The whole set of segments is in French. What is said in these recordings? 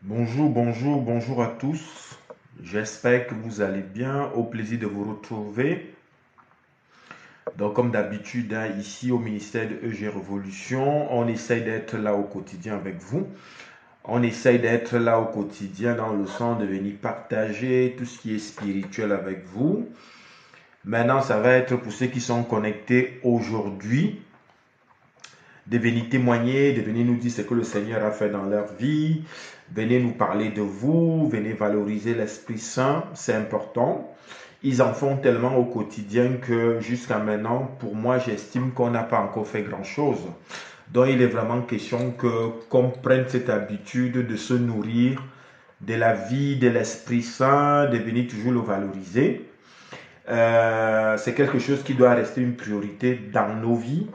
Bonjour, bonjour, bonjour à tous. J'espère que vous allez bien. Au plaisir de vous retrouver. Donc, comme d'habitude, ici au ministère de EG Révolution, on essaye d'être là au quotidien avec vous. On essaye d'être là au quotidien dans le sens de venir partager tout ce qui est spirituel avec vous. Maintenant, ça va être pour ceux qui sont connectés aujourd'hui, de venir témoigner, de venir nous dire ce que le Seigneur a fait dans leur vie. Venez nous parler de vous, venez valoriser l'Esprit Saint, c'est important. Ils en font tellement au quotidien que jusqu'à maintenant, pour moi, j'estime qu'on n'a pas encore fait grand-chose. Donc, il est vraiment question qu'on prenne cette habitude de se nourrir de la vie de l'Esprit Saint, de venir toujours le valoriser. C'est quelque chose qui doit rester une priorité dans nos vies.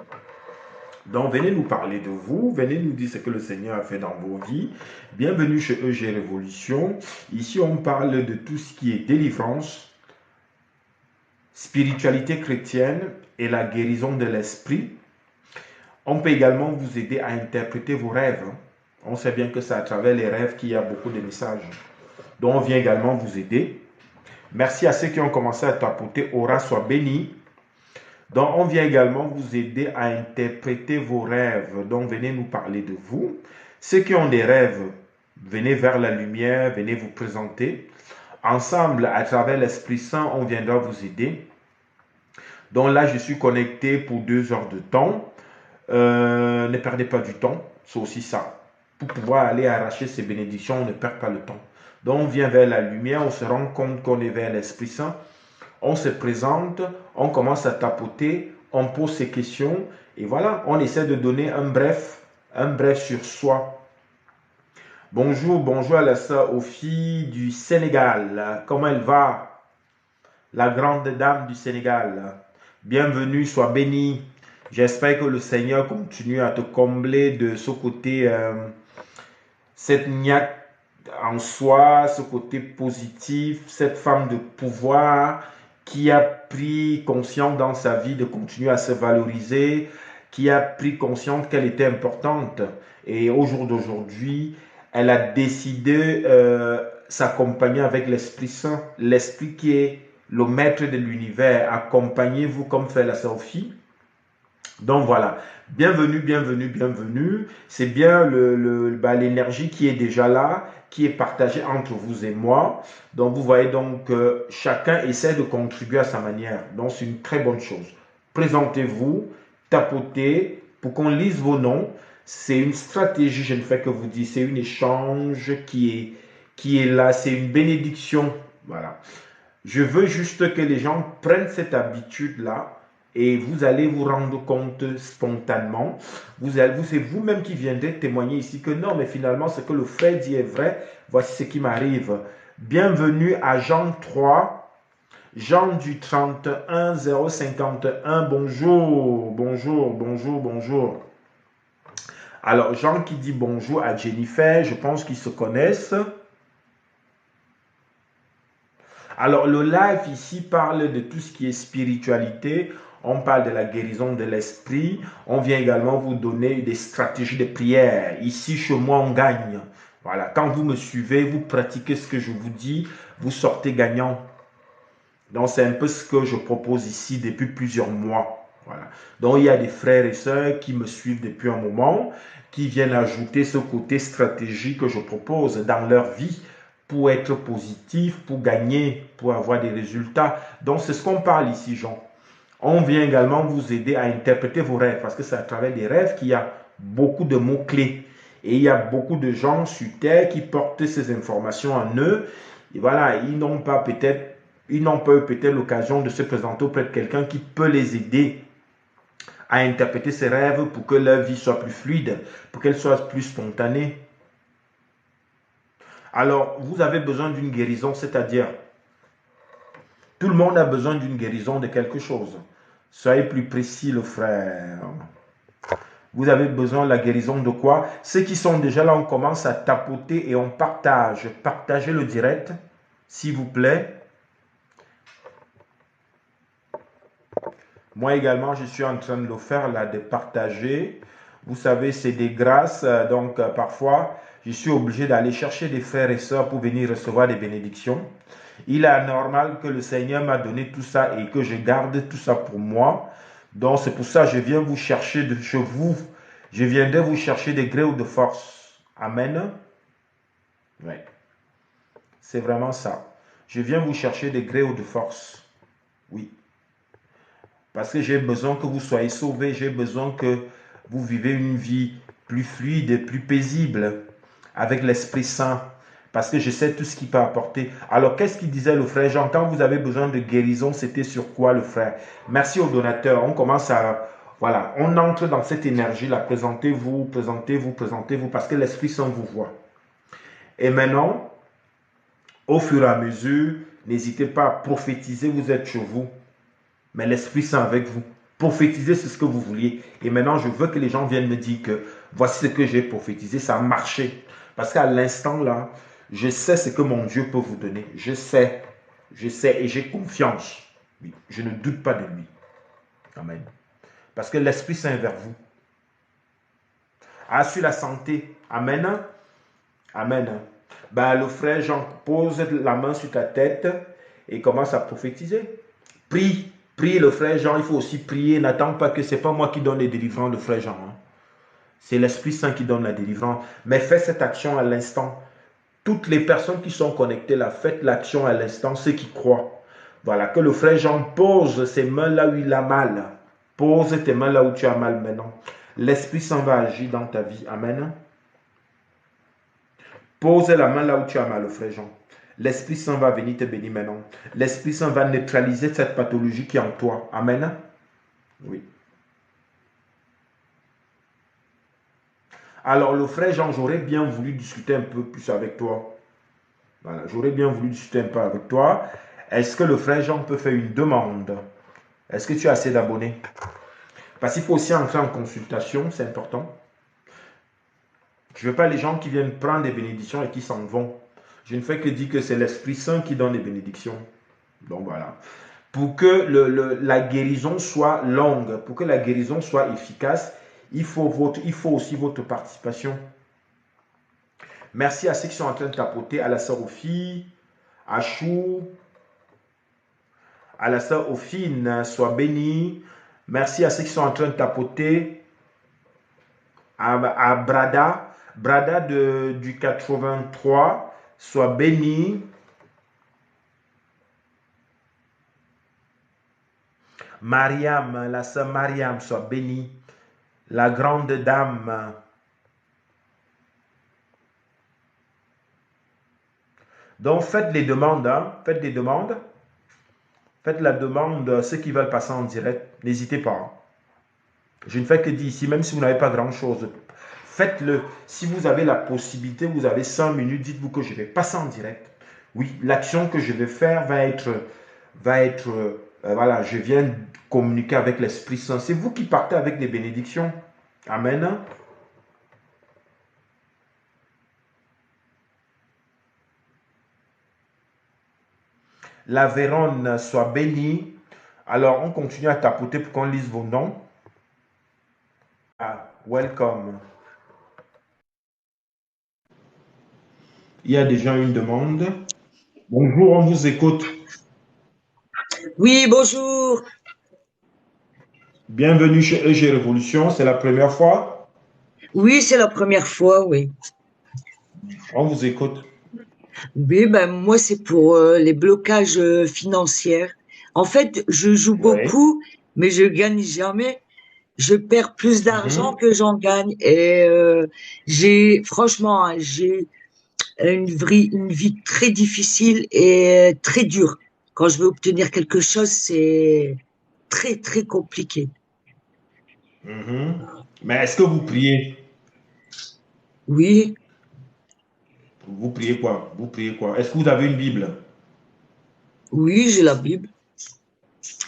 Donc, venez nous parler de vous, venez nous dire ce que le Seigneur a fait dans vos vies. Bienvenue chez EG Révolution. Ici, on parle de tout ce qui est délivrance, spiritualité chrétienne et la guérison de l'esprit. On peut également vous aider à interpréter vos rêves. On sait bien que c'est à travers les rêves qu'il y a beaucoup de messages. Donc, on vient également vous aider. Merci à ceux qui ont commencé à tapoter. Aura soit béni. Donc, on vient également vous aider à interpréter vos rêves. Donc, venez nous parler de vous. Ceux qui ont des rêves, venez vers la lumière, venez vous présenter. Ensemble, à travers l'Esprit Saint, on viendra vous aider. Donc là, je suis connecté pour 2 heures de temps. Ne perdez pas du temps, c'est aussi ça. Pour pouvoir aller arracher ces bénédictions, on ne perd pas le temps. Donc, on vient vers la lumière, on se rend compte qu'on est vers l'Esprit Saint. On se présente, on commence à tapoter, on pose ses questions et voilà, on essaie de donner un bref sur soi. Bonjour, bonjour à la sœur Ophi du Sénégal. Comment elle va? La grande dame du Sénégal. Bienvenue, sois bénie. J'espère que le Seigneur continue à te combler de ce côté, cette niaque en soi, ce côté positif, cette femme de pouvoir qui a pris conscience dans sa vie de continuer à se valoriser, qui a pris conscience qu'elle était importante. Et au jour d'aujourd'hui, elle a décidé s'accompagner avec l'Esprit Saint, l'Esprit qui est le maître de l'univers. Accompagnez-vous comme fait la Sophie. Donc voilà, bienvenue, bienvenue, bienvenue. C'est bien l'énergie qui est déjà là, qui est partagée entre vous et moi. Donc vous voyez donc que chacun essaie de contribuer à sa manière. Donc c'est une très bonne chose. Présentez-vous, tapotez pour qu'on lise vos noms. C'est une stratégie, je ne fais que vous dire, c'est un échange qui est là, c'est une bénédiction. Voilà. Je veux juste que les gens prennent cette habitude-là et vous allez vous rendre compte spontanément. C'est vous-même qui viendrez témoigner ici que non, mais finalement, ce que le frère dit est vrai. Voici ce qui m'arrive. Bienvenue à Jean 3, Jean du 31 051. Bonjour, bonjour, bonjour, bonjour. Alors, Jean qui dit bonjour à Jennifer, je pense qu'ils se connaissent. Alors, le live ici parle de tout ce qui est spiritualité. On parle de la guérison de l'esprit. On vient également vous donner des stratégies de prière. Ici, chez moi, on gagne. Voilà. Quand vous me suivez, vous pratiquez ce que je vous dis, vous sortez gagnant. Donc, c'est un peu ce que je propose ici depuis plusieurs mois. Voilà. Donc, il y a des frères et sœurs qui me suivent depuis un moment, qui viennent ajouter ce côté stratégie que je propose dans leur vie pour être positif, pour gagner, pour avoir des résultats. Donc, c'est ce qu'on parle ici, Jean. On vient également vous aider à interpréter vos rêves parce que c'est à travers les rêves qu'il y a beaucoup de mots-clés. Et il y a beaucoup de gens sur Terre qui portent ces informations en eux. Et voilà, ils n'ont pas peut-être l'occasion de se présenter auprès de quelqu'un qui peut les aider à interpréter ces rêves pour que leur vie soit plus fluide, pour qu'elle soit plus spontanée. Alors, vous avez besoin d'une guérison, c'est-à-dire, tout le monde a besoin d'une guérison de quelque chose. Soyez plus précis, le frère. Vous avez besoin de la guérison de quoi? Ceux qui sont déjà là, on commence à tapoter et on partage. Partagez le direct, s'il vous plaît. Moi également, je suis en train de le faire là, de partager. Vous savez, c'est des grâces. Donc, parfois, je suis obligé d'aller chercher des frères et sœurs pour venir recevoir des bénédictions. Il est anormal que le Seigneur m'a donné tout ça et que je garde tout ça pour moi. Donc, c'est pour ça que je viens vous chercher de chez vous. Je viendrai vous chercher des gré ou de force. Amen. Ouais. C'est vraiment ça. Je viens vous chercher des gré ou de force. Oui. Parce que j'ai besoin que vous soyez sauvés. J'ai besoin que vous vivez une vie plus fluide et plus paisible avec l'Esprit Saint. Parce que je sais tout ce qu'il peut apporter. Alors, qu'est-ce qu'il disait le frère Jean? Quand vous avez besoin de guérison, c'était sur quoi le frère? Merci aux donateurs. On commence à... Voilà, on entre dans cette énergie-là. Présentez-vous, présentez-vous, présentez-vous, parce que l'Esprit Saint vous voit. Et maintenant, au fur et à mesure, n'hésitez pas à prophétiser, vous êtes chez vous, mais l'Esprit Saint avec vous. Prophétiser, c'est ce que vous vouliez. Et maintenant, je veux que les gens viennent me dire que voici ce que j'ai prophétisé, ça a marché. Parce qu'à l'instant là, je sais ce que mon Dieu peut vous donner. Je sais et j'ai confiance. Oui, je ne doute pas de lui. Amen. Parce que l'Esprit Saint est vers vous. Ah, sur la santé. Amen. Amen. Ben, le frère Jean pose la main sur ta tête et commence à prophétiser. Prie, prie le frère Jean, il faut aussi prier. N'attends pas que ce n'est pas moi qui donne les délivrances, le frère Jean. Hein. C'est l'Esprit Saint qui donne la délivrance. Mais fais cette action à l'instant. Toutes les personnes qui sont connectées là, faites l'action à l'instant, ceux qui croient. Voilà, que le frère Jean pose ses mains là où il a mal. Pose tes mains là où tu as mal maintenant. L'Esprit Saint va agir dans ta vie. Amen. Pose la main là où tu as mal, le frère Jean. L'Esprit Saint va venir te bénir maintenant. L'Esprit Saint va neutraliser cette pathologie qui est en toi. Amen. Oui. Alors, le frère Jean, j'aurais bien voulu discuter un peu plus avec toi. Voilà, j'aurais bien voulu discuter un peu avec toi. Est-ce que le frère Jean peut faire une demande? Est-ce que tu as assez d'abonnés? Parce qu'il faut aussi entrer en consultation, c'est important. Je ne veux pas les gens qui viennent prendre des bénédictions et qui s'en vont. Je ne fais que dire que c'est l'Esprit Saint qui donne les bénédictions. Donc voilà. Pour que la guérison soit longue, pour que la guérison soit efficace, il faut aussi votre participation. Merci à ceux qui sont en train de tapoter, à la sœur Ophie, à Chou, à la sœur Ophine, sois béni. Merci à ceux qui sont en train de tapoter, à Brada du 83, sois béni. Mariam, la sœur Mariam, soit bénie. La grande dame. Donc, faites les demandes. Hein? Faites des demandes. Faites la demande, ceux qui veulent passer en direct. N'hésitez pas. Hein? Je ne fais que dire ici, même si vous n'avez pas grand-chose. Faites-le. Si vous avez la possibilité, vous avez 5 minutes, dites-vous que je vais passer en direct. Oui, l'action que je vais faire va être voilà, je viens communiquer avec l'Esprit Saint. C'est vous qui partez avec des bénédictions. Amen. La Véronne soit bénie. Alors, on continue à tapoter pour qu'on lise vos noms. Ah, welcome. Il y a déjà une demande. Bonjour, on vous écoute. Oui, bonjour. Bienvenue chez EG Révolution, c'est la première fois. Oui, c'est la première fois, oui. On vous écoute. Oui, ben moi c'est pour les blocages financiers. En fait, je joue Oui. beaucoup, mais je gagne jamais. Je perds plus d'argent Mhm. que j'en gagne. Et franchement, hein, j'ai une vie très difficile et très dure. Quand je veux obtenir quelque chose, c'est très, très compliqué. Mhm. Mais est-ce que vous priez? Oui, Vous priez quoi? Vous priez quoi? Est-ce que vous avez une Bible? oui, j'ai la Bible.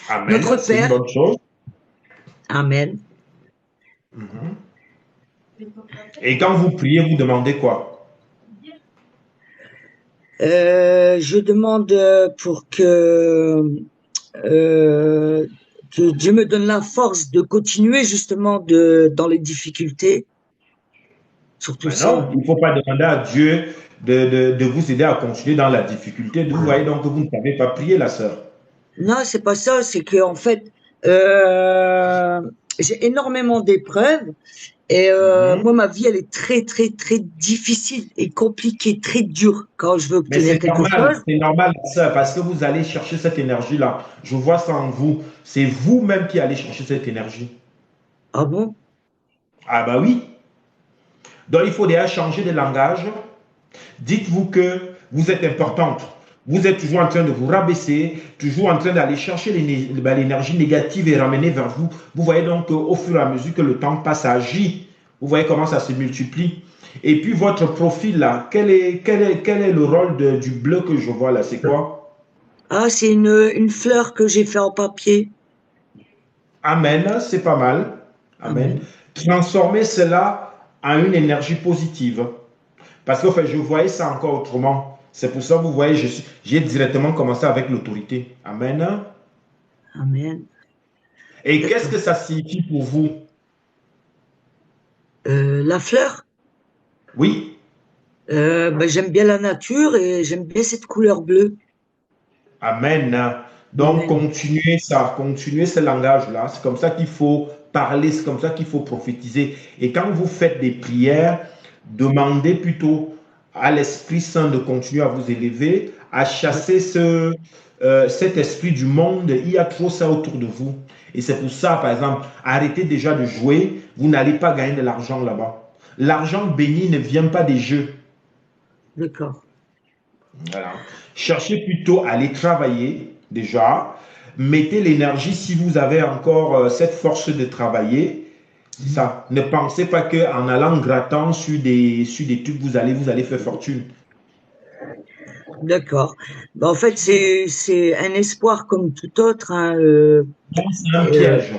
Notre Amen, c'est une Père, bonne chose. Amen. Mhm. Et quand vous priez, vous demandez quoi? Je demande pour que que Dieu me donne la force de continuer justement dans les difficultés, surtout Mais ça. non, il ne faut pas demander à Dieu de vous aider à continuer dans la difficulté. Vous voyez donc que vous ne savez pas prier, la sœur. Non, c'est pas ça, c'est que en fait, euh, j'ai énormément d'épreuves et Mhm. moi, ma vie, elle est très, très, très difficile et compliquée, très dure quand je veux Mais obtenir quelque chose. c'est normal, la sœur, parce que vous allez chercher cette énergie-là. Je vois ça en vous. C'est vous-même qui allez chercher cette énergie. Ah bon? Ah bah oui. Donc il faut déjà changer de langage. Dites-vous que vous êtes importante. Vous êtes toujours en train de vous rabaisser, toujours en train d'aller chercher l'énergie négative et ramener vers vous. Vous voyez donc qu'au fur et à mesure que le temps passe, ça agit. Vous voyez comment ça se multiplie. Et puis votre profil là, quel est le rôle du bleu que je vois là? C'est quoi? Ah, c'est une fleur que j'ai fait en papier. Amen, c'est pas mal. Amen. Amen. Transformez cela en une énergie positive. Parce que en fait, je voyais ça encore autrement. C'est pour ça que vous voyez, j'ai directement commencé avec l'autorité. Amen. Amen. Et qu'est-ce D'accord. que ça signifie pour vous? La fleur, Oui. ben, j'aime bien la nature et j'aime bien cette couleur bleue. Amen. Donc, Amen. continuez ce langage-là. C'est comme ça qu'il faut parler, c'est comme ça qu'il faut prophétiser. Et quand vous faites des prières, demandez plutôt à l'Esprit Saint de continuer à vous élever, à Ouais. chasser cet esprit du monde. Il y a trop ça autour de vous. Et c'est pour ça, par exemple, arrêtez déjà de jouer. Vous n'allez pas gagner de l'argent là-bas. L'argent béni ne vient pas des jeux. D'accord. Voilà. Cherchez plutôt à aller travailler déjà. Mettez l'énergie si vous avez encore cette force de travailler. C'est ça. Ne pensez pas qu'en allant grattant sur des trucs, vous allez faire fortune. D'accord. Ben, en fait, c'est un espoir comme tout autre, hein, Donc, c'est un et, piège.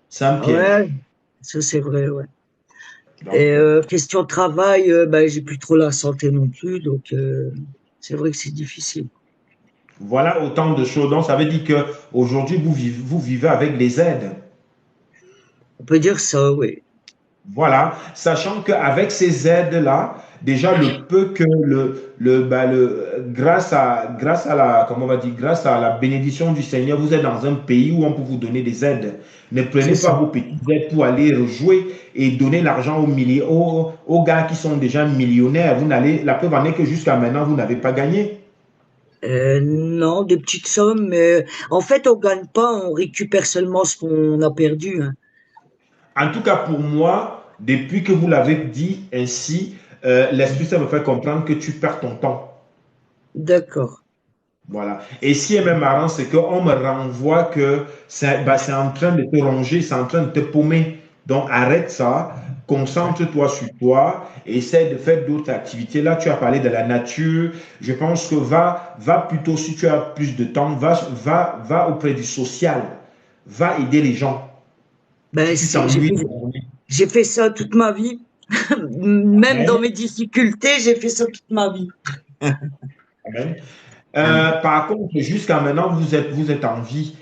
C'est un ouais, piège. ça c'est vrai, ouais. Et Donc, question de travail, ben, j'ai plus trop la santé non plus, donc c'est vrai que c'est difficile. voilà autant de choses. Donc, ça veut dire qu'aujourd'hui, vous vivez avec les aides. On peut dire ça, oui. Voilà, sachant qu'avec ces aides-là, déjà le peu que grâce à la, comment on va dire, grâce à la bénédiction du Seigneur, vous êtes dans un pays où on peut vous donner des aides. Ne C'est prenez pas ça. vos petites aides pour aller rejouer et donner l'argent aux gars qui sont déjà millionnaires. La preuve en est que jusqu'à maintenant, vous n'avez pas gagné. Non, des petites sommes, mais en fait, on gagne pas, on récupère seulement ce qu'on a perdu, hein. En tout cas, pour moi, depuis que vous l'avez dit ainsi, l'Esprit Saint me fait comprendre que tu perds ton temps. D'accord. Voilà. Et ce qui est même marrant, c'est qu'on me renvoie que c'est en train de te ronger, c'est en train de te paumer. Donc arrête ça, concentre-toi sur toi, essaie de faire d'autres activités. Là, tu as parlé de la nature. Je pense que va plutôt, si tu as plus de temps, va auprès du social. Va aider les gens. Ben, Si tu t'ennuies, j'ai fait ça toute ma vie. Même dans Amen. mes difficultés, j'ai fait ça toute ma vie. Amen. Amen. Par contre, jusqu'à maintenant, vous êtes en vie.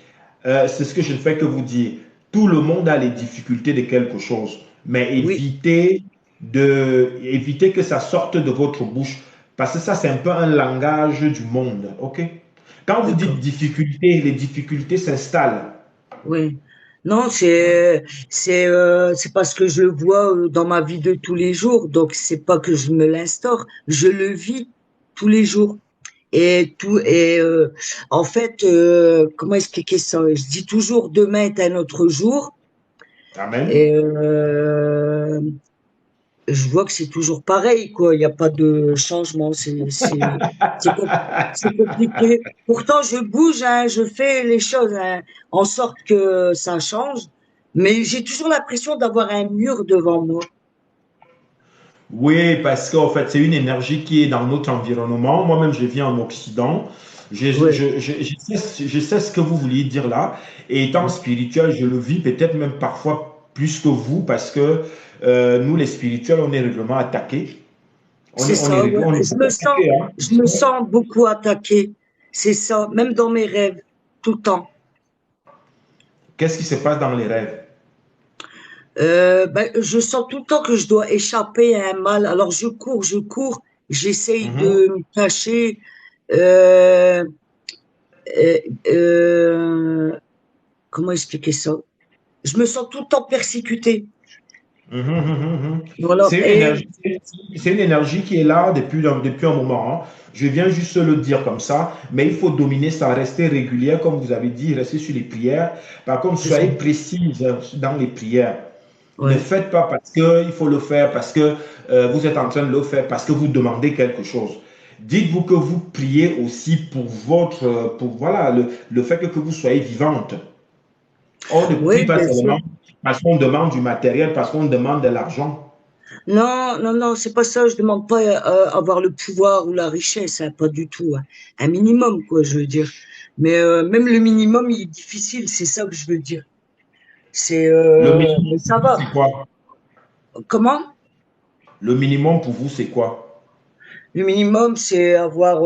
C'est ce que je ne fais que vous dire. Tout le monde a les difficultés de quelque chose, mais Oui, évitez que ça sorte de votre bouche, parce que ça, c'est un peu un langage du monde, ok? Quand vous dites d'accord. difficultés, les difficultés s'installent. Oui. Non, c'est parce que je le vois dans ma vie de tous les jours. Donc c'est pas que je me l'instaure, je le vis tous les jours. Et en fait, comment expliquer ça? Je dis toujours demain est un autre jour. Amen. Et je vois que c'est toujours pareil, quoi. Il n'y a pas de changement. C'est com- c'est compliqué. Pourtant, je bouge, hein, je fais les choses, hein, en sorte que ça change. Mais j'ai toujours l'impression d'avoir un mur devant moi. Oui, parce qu'en fait, c'est une énergie qui est dans notre environnement. Moi-même, je vis en Occident. Ouais. Je sais ce que vous vouliez dire là. Et étant spirituel, je le vis peut-être même parfois plus que vous, parce que nous, les spirituels, on est régulièrement attaqués. C'est ça, ouais. On est attaqués, hein. Je me sens beaucoup attaquée. C'est ça, même dans mes rêves, tout le temps. Qu'est-ce qui se passe dans les rêves? Ben, je sens tout le temps que je dois échapper à un mal. Alors je cours, j'essaye Mhm. de me cacher. Euh, euh, euh, comment expliquer ça? Je me sens tout le temps persécutée. Mhm, mhm, mhm. Voilà. Et C'est une énergie qui est là depuis un moment, hein. Je viens juste le dire comme ça, mais il faut dominer ça, rester régulière, comme vous avez dit, rester sur les prières. Par contre, c'est ça. soyez précise dans les prières. Ne Ouais. faites pas parce qu'il faut le faire, parce que vous êtes en train de le faire, parce que vous demandez quelque chose. Dites-vous que vous priez aussi pour pour voilà, le fait que vous soyez vivante. On ne prie Oui, pas bien sûr. seulement parce qu'on demande du matériel, parce qu'on demande de l'argent. Non, non, non, c'est pas ça. Je demande pas avoir le pouvoir ou la richesse, hein, pas du tout, hein. Un minimum, quoi, je veux dire. Mais même le minimum, il est difficile. C'est ça que je veux dire. Le minimum Mais pour ça vous, va. c'est quoi? Comment? Le minimum pour vous, c'est quoi? Le minimum, c'est avoir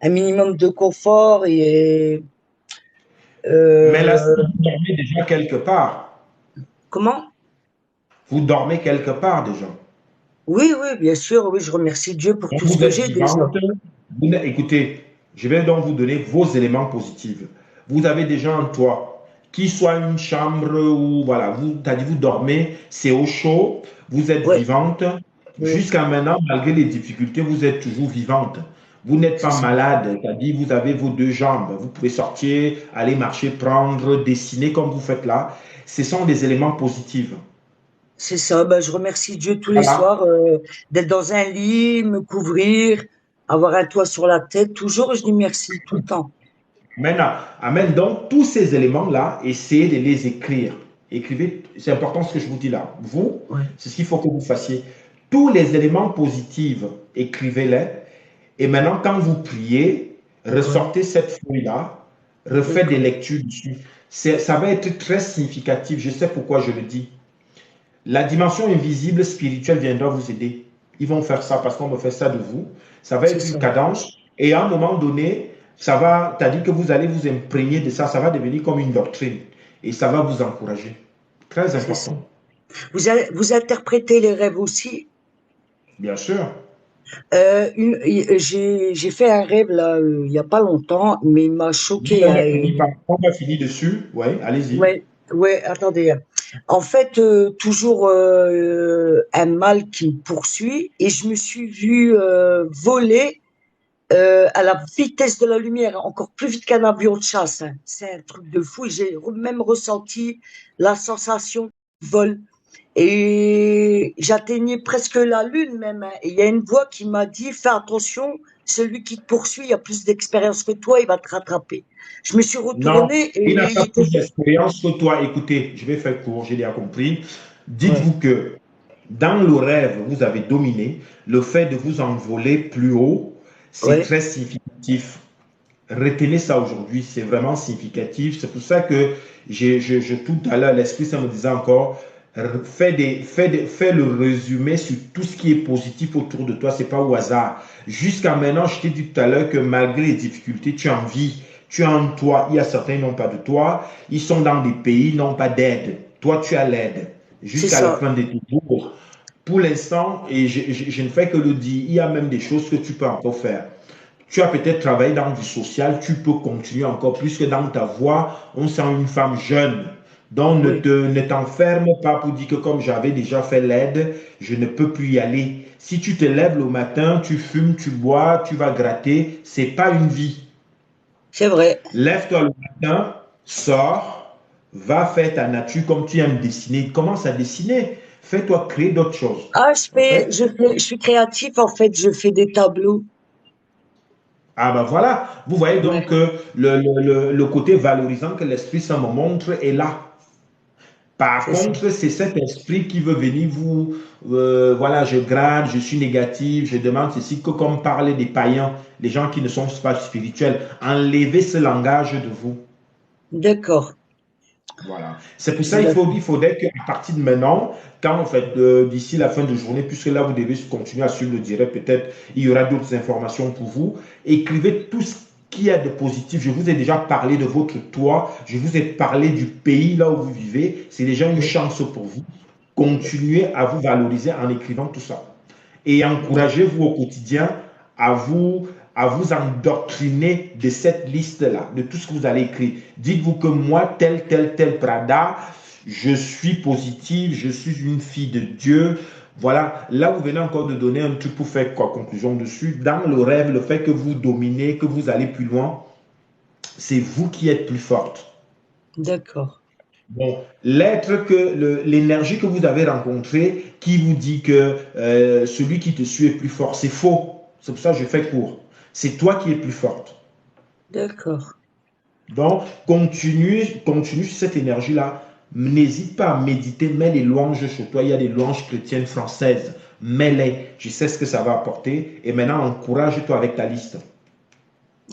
un minimum de confort et Mais là, si euh, vous dormez déjà quelque part, comment? vous dormez quelque part déjà. Oui, oui, bien sûr. Oui, je remercie Dieu pour Donc tout ce vous que êtes j'ai déjà. vivante. Écoutez, je vais donc vous donner vos éléments positifs. Vous avez déjà un toit, qui soit une chambre ou voilà, vous dormez, c'est au chaud, vous êtes Ouais, vivante. oui, Jusqu'à maintenant, malgré les difficultés, vous êtes toujours vivante. Vous n'êtes c'est pas ça. malade, c'est-à-dire vous avez vos deux jambes. Vous pouvez sortir, aller marcher, prendre, dessiner comme vous faites là. Ce sont des éléments positifs. C'est ça. Ben, je remercie Dieu tous les Voilà. soirs d'être dans un lit, me couvrir, avoir un toit sur la tête. Toujours, je dis merci tout le temps. Maintenant, amen. Donc, tous ces éléments-là, essayez de les écrire. Écrivez, c'est important ce que je vous dis là. Vous, Ouais, c'est ce qu'il faut que vous fassiez. Tous les éléments positifs, écrivez-les. Et maintenant, quand vous priez, ouais, ressortez cette feuille-là, refaites des d'accord. lectures dessus. Ça va être très significatif. Je sais pourquoi je le dis. La dimension invisible spirituelle viendra vous aider. Ils vont faire ça parce qu'on me fait ça de vous. Ça va C'est être une ça. cadence. Et à un moment donné, ça va, c'est-à-dire que vous allez vous imprégner de ça. Ça va devenir comme une doctrine. Et ça va vous encourager. Très C'est ça. important. Vous interprétez les rêves aussi? Bien sûr. J'ai fait un rêve là il y a pas longtemps, mais il m'a choqué, hein, On va finir dessus. Oui, allez-y. ouais, ouais, attendez. En fait, toujours un mal qui me poursuit et je me suis vue voler à la vitesse de la lumière, encore plus vite qu'un avion de chasse, hein. C'est un truc de fou. Même ressenti la sensation de vol. Et j'atteignais presque la lune même, hein. Et il y a une voix qui m'a dit, fais attention, celui qui te poursuit a plus d'expérience que toi, il va te rattraper. Je me suis Non, retournée et il n'a il pas était... plus d'expérience que toi. Écoutez, je vais faire court, j'ai déjà compris. Ouais, Dites-vous que dans le rêve, vous avez dominé. Le fait de vous envoler plus haut, c'est ouais, très significatif. Retenez ça aujourd'hui, c'est vraiment significatif. C'est pour ça que tout à l'heure, l'Esprit ça me disait encore, fais le résumé sur tout ce qui est positif autour de toi, c'est pas au hasard. Jusqu'à maintenant, je t'ai dit tout à l'heure que malgré les difficultés, tu en vis, tu as un toit, il y a certains qui n'ont pas de toit, ils sont dans des pays, n'ont pas d'aide. Toi, tu as l'aide c'est jusqu'à la ça, fin de tes jours. Pour l'instant, et je ne fais que le dire, il y a même des choses que tu peux encore faire. Tu as peut-être travaillé dans du social, tu peux continuer encore plus que dans ta voix. On sent une femme jeune. Donc oui, ne t'enferme pas pour dire que comme j'avais déjà fait l'aide, je ne peux plus y aller. Si tu te lèves le matin, tu fumes, tu bois, tu vas gratter, c'est pas une vie. c'est vrai. Lève-toi le matin, sors, va faire ta nature comme tu aimes dessiner. Commence à dessiner. Fais-toi créer d'autres choses. Ah, OK? je suis créatif en fait, je fais des tableaux. Ah ben voilà, vous voyez donc Ouais, que le côté valorisant que l'Esprit Saint me montre est là. Par c'est ça. contre, c'est cet esprit qui veut venir vous, voilà, je grade, je suis négatif, je demande ceci, que comme parler des païens, les gens qui ne sont pas spirituels, enlevez ce langage de vous. D'accord, Voilà. C'est pour ça d'accord. il faudrait qu'à partir de maintenant, quand en fait, d'ici la fin de journée, puisque là vous devez continuer à suivre le direct, peut-être il y aura d'autres informations pour vous, écrivez tous. qu'il y a de positif. Je vous ai déjà parlé de votre toit, je vous ai parlé du pays là où vous vivez. C'est déjà une Oui, chance pour vous. Continuez à vous valoriser en écrivant tout ça. Et encouragez-vous au quotidien à vous endoctriner de cette liste-là, de tout ce que vous allez écrire. Dites-vous que moi, tel Prada, je suis positive, je suis une fille de Dieu. Voilà, là vous venez encore de donner un truc pour faire quoi, conclusion dessus. Dans le rêve, le fait que vous dominez, que vous allez plus loin, c'est vous qui êtes plus forte. d'accord. Bon, l'énergie que vous avez rencontrée qui vous dit que celui qui te suit est plus fort, c'est faux. C'est pour ça que je fais court. C'est toi qui es plus forte. D'accord. Donc, continue sur cette énergie-là. N'hésite pas à méditer, mets les louanges chez toi. Il y a des louanges chrétiennes françaises. Mets-les. Je sais ce que ça va apporter. Et maintenant, encourage-toi avec ta liste.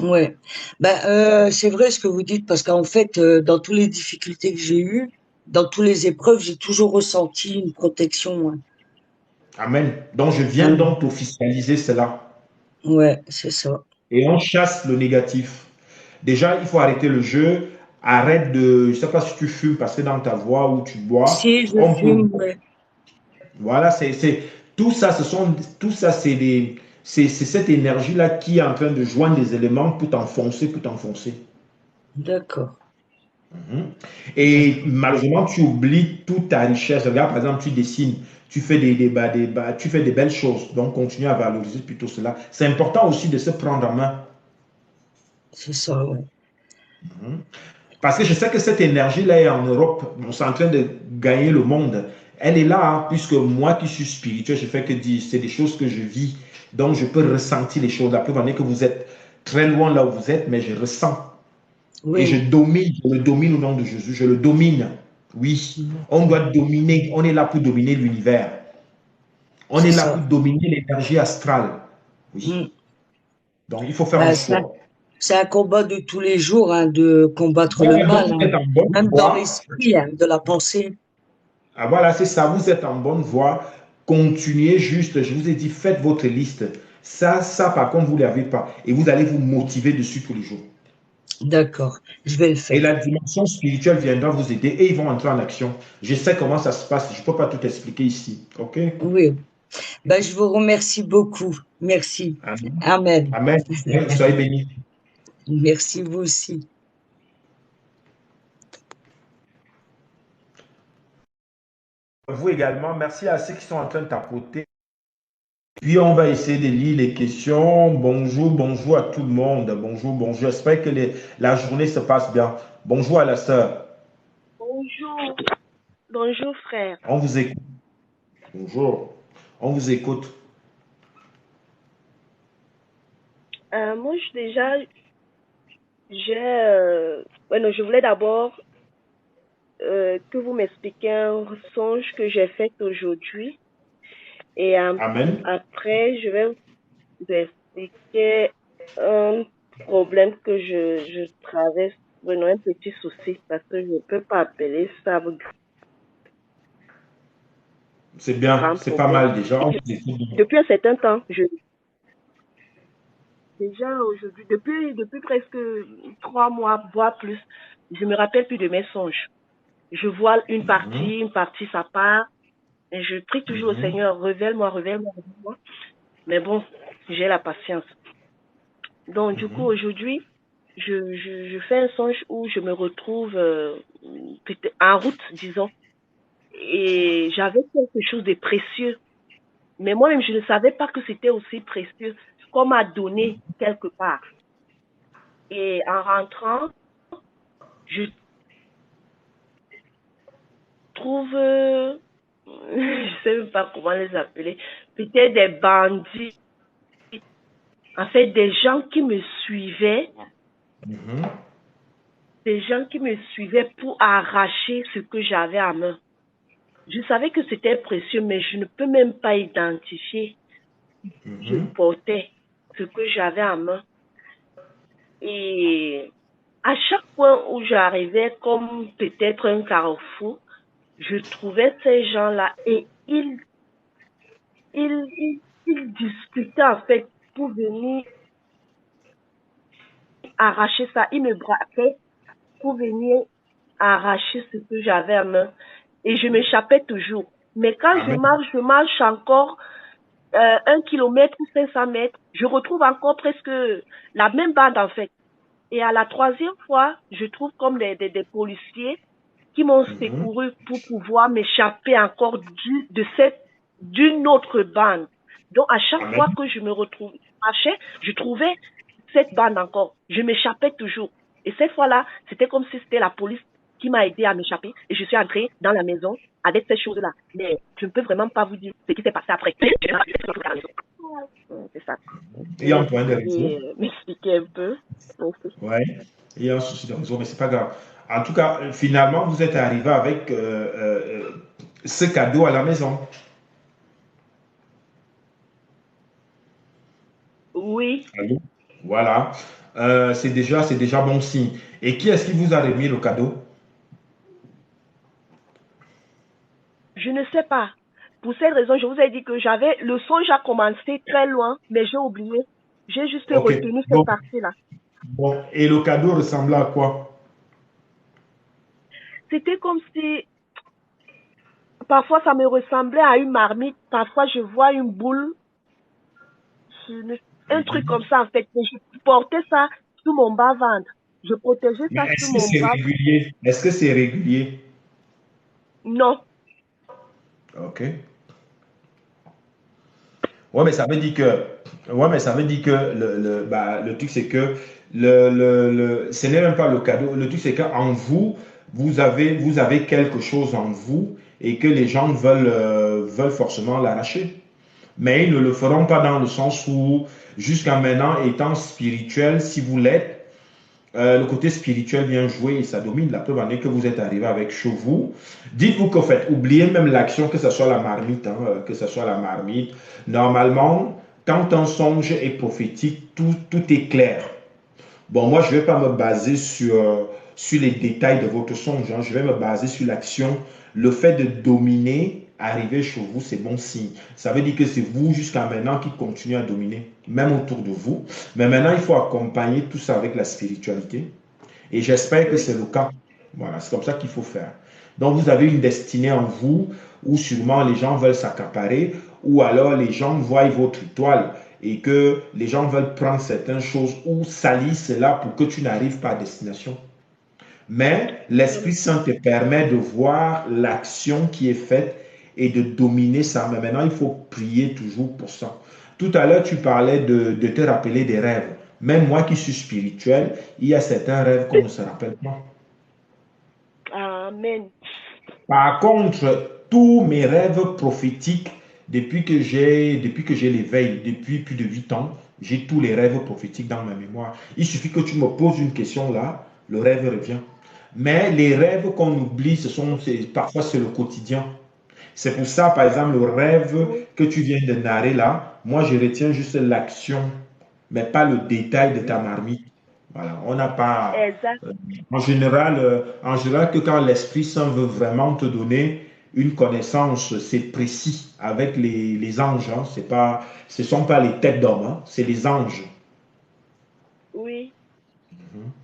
Ouais. Ben, c'est vrai ce que vous dites parce qu'en fait, dans toutes les difficultés que j'ai eues, dans toutes les épreuves, j'ai toujours ressenti une protection, hein. Amen. Donc, je viens Ouais, donc officialiser cela. ouais, c'est ça. Et on chasse le négatif. Déjà, il faut arrêter le jeu. Arrête de. Je ne sais pas si tu fumes parce que dans ta voix ou tu bois, Si je on peut. fume, ouais. Voilà, tout ça, tout ça, c'est cette énergie-là qui est en train de joindre des éléments pour t'enfoncer. D'accord, Mhm. Et d'accord. malheureusement, tu oublies toute ta richesse. Regarde, par exemple, tu dessines, tu fais tu fais des belles choses. Donc, continue à valoriser plutôt cela. C'est important aussi de se prendre en main. C'est ça, ouais. Mhm. Parce que je sais que cette énergie-là est en Europe. On est en train de gagner le monde. Elle est là, hein, puisque moi qui suis spirituel, je fais que dire, c'est des choses que je vis. Donc, je peux ressentir les choses. La preuve en est que vous êtes très loin là où vous êtes, mais je ressens. Et Oui, je le domine au nom de Jésus. Je le domine. Oui, on d'accord. doit dominer. On est là pour dominer l'univers. On C'est est là pour ça. dominer l'énergie astrale. Oui. Mm. Donc, il faut faire un Ben, choix. c'est un combat de tous les jours, hein, de combattre le Voilà, donc mal, vous hein. êtes en bonne Même dans voie. l'esprit, hein, de la pensée. Ah, voilà, c'est ça, vous êtes en bonne voie. Continuez juste, je vous ai dit, faites votre liste. Ça, par contre, vous ne l'avez pas. Et vous allez vous motiver dessus tous les jours. D'accord, je vais le Et faire. la dimension spirituelle viendra vous aider et ils vont entrer en action. Je sais comment ça se passe, je ne peux pas tout expliquer ici. OK? Oui. Ben, je vous remercie beaucoup. Merci. Amen. Amen. Amen. Soyez bénis. Merci vous aussi. Vous également, merci à ceux qui sont en train de tapoter. Puis on va essayer de lire les questions. Bonjour, bonjour à tout le monde. Bonjour, bonjour. J'espère que la journée se passe bien. Bonjour à la sœur. Bonjour, bonjour frère. On vous écoute. Bonjour. On vous écoute. Moi, ouais, non, je voulais d'abord que vous m'expliquiez un songe que j'ai fait aujourd'hui et Amen. après, je vais vous expliquer un problème que je traverse, bueno, un petit souci parce que je ne peux pas appeler ça un C'est bien. grand C'est pas problème. mal déjà. On vous écoute. Depuis un certain temps, déjà aujourd'hui, depuis presque 3 mois, voire plus, je me rappelle plus de mes songes. Je vois Mhm, une partie ça part, et je prie toujours au mhm, Seigneur, révèle-moi, révèle-moi, révèle-moi. Mais bon, j'ai la patience. Donc du coup, mhm, aujourd'hui, je fais un songe où je me retrouve en route, disons, et j'avais quelque chose de précieux. Mais moi-même, je ne savais pas que c'était aussi précieux qu'on m'a donné quelque part. Et en rentrant, je trouve, je sais même pas comment les appeler, peut-être des bandits, en fait, mhm, des gens qui me suivaient pour arracher ce que j'avais à main. Je savais que c'était précieux, mais je ne peux même pas identifier. Je mhm, portais ce que j'avais à main. Et à chaque point où j'arrivais, comme peut-être un carrefour, je trouvais ces gens-là et ils discutaient en fait pour venir arracher ça. Il me braquait pour venir arracher ce que j'avais en main. Et je m'échappais toujours. Mais quand Amen. je marche encore 1 kilomètre ou 500 mètres, je retrouve encore presque la même bande en fait. Et à la troisième fois, je trouve comme des policiers qui m'ont Mhm. secouru pour pouvoir m'échapper encore d'une autre bande. Donc à chaque fois Amen. que je marchais, je trouvais cette bande encore. Je m'échappais toujours. Et cette fois-là, c'était comme si c'était la police qui m'a aidé à m'échapper. Et je suis entrée dans la maison avec ces choses-là. Mais je ne peux vraiment pas vous dire ce qui s'est passé après. C'est ça. Il y a un Vous point de réseau. pouvez m'expliquer un peu? Ouais. Il y a un souci de réseau, mais c'est pas grave. En tout cas, finalement, vous êtes arrivé avec ce cadeau à la maison. Oui, Allô? Voilà. C'est déjà bon signe. Et qui est-ce qui vous a remis le cadeau? je ne sais pas. Pour cette raison, je vous ai dit que le songe a commencé très loin, mais j'ai oublié. J'ai juste Ok. retenu cette Bon, partie-là. bon. Et le cadeau ressemblait à quoi? C'était comme si, parfois ça me ressemblait à une marmite, parfois je vois une boule, un truc comme ça en fait. Mais je portais ça sous mon bas-ventre. Je protégeais Mais ça sous est-ce que mon c'est bas. régulier? Est-ce que c'est régulier? Non. Ok. Ouais, mais ça veut dire que, ouais, mais ça veut dire que le truc, c'est que ce n'est même pas le cadeau. Le truc, c'est qu'en vous, vous avez quelque chose en vous et que les gens veulent forcément l'arracher. Mais ils ne le feront pas dans le sens où, jusqu'à maintenant, étant spirituel, si vous l'êtes, le côté spirituel vient jouer et ça domine. La preuve en est que vous êtes arrivé avec chez vous. Dites-vous qu'en fait, oubliez même l'action, que ce soit la marmite, hein, que ce soit la marmite. Normalement, quand un songe est prophétique, tout est clair. Bon, moi, je ne vais pas me baser sur les détails de votre songe, hein. Je vais me baser sur l'action. Le fait de dominer, arriver chez vous, c'est bon signe. Ça veut dire que c'est vous jusqu'à maintenant qui continuez à dominer, même autour de vous. Mais maintenant, il faut accompagner tout ça avec la spiritualité. Et j'espère que Oui. c'est le cas. Voilà, c'est comme ça qu'il faut faire. Donc, vous avez une destinée en vous où sûrement les gens veulent s'accaparer ou alors les gens voient votre étoile et que les gens veulent prendre certaines choses ou salir cela pour que tu n'arrives pas à destination. Mais l'Esprit Saint te permet de voir l'action qui est faite et de dominer ça. Mais maintenant, il faut prier toujours pour ça. Tout à l'heure, tu parlais de te rappeler des rêves. Même moi qui suis spirituel, il y a certains rêves qu'on ne se rappelle pas. Amen. Par contre, tous mes rêves prophétiques, depuis que j'ai l'éveil, depuis plus de 8 ans, j'ai tous les rêves prophétiques dans ma mémoire. Il suffit que tu me poses une question là, le rêve revient. Mais les rêves qu'on oublie, parfois c'est le quotidien. C'est pour ça, par exemple, le rêve Oui. que tu viens de narrer là, moi je retiens juste l'action, mais pas le détail de ta Oui. marmite. Voilà, on n'a pas. Exact. En général, que quand l'Esprit Saint veut vraiment te donner une connaissance, c'est précis avec les anges. Hein. Ce ne sont pas les têtes d'hommes, hein, c'est les anges. Oui.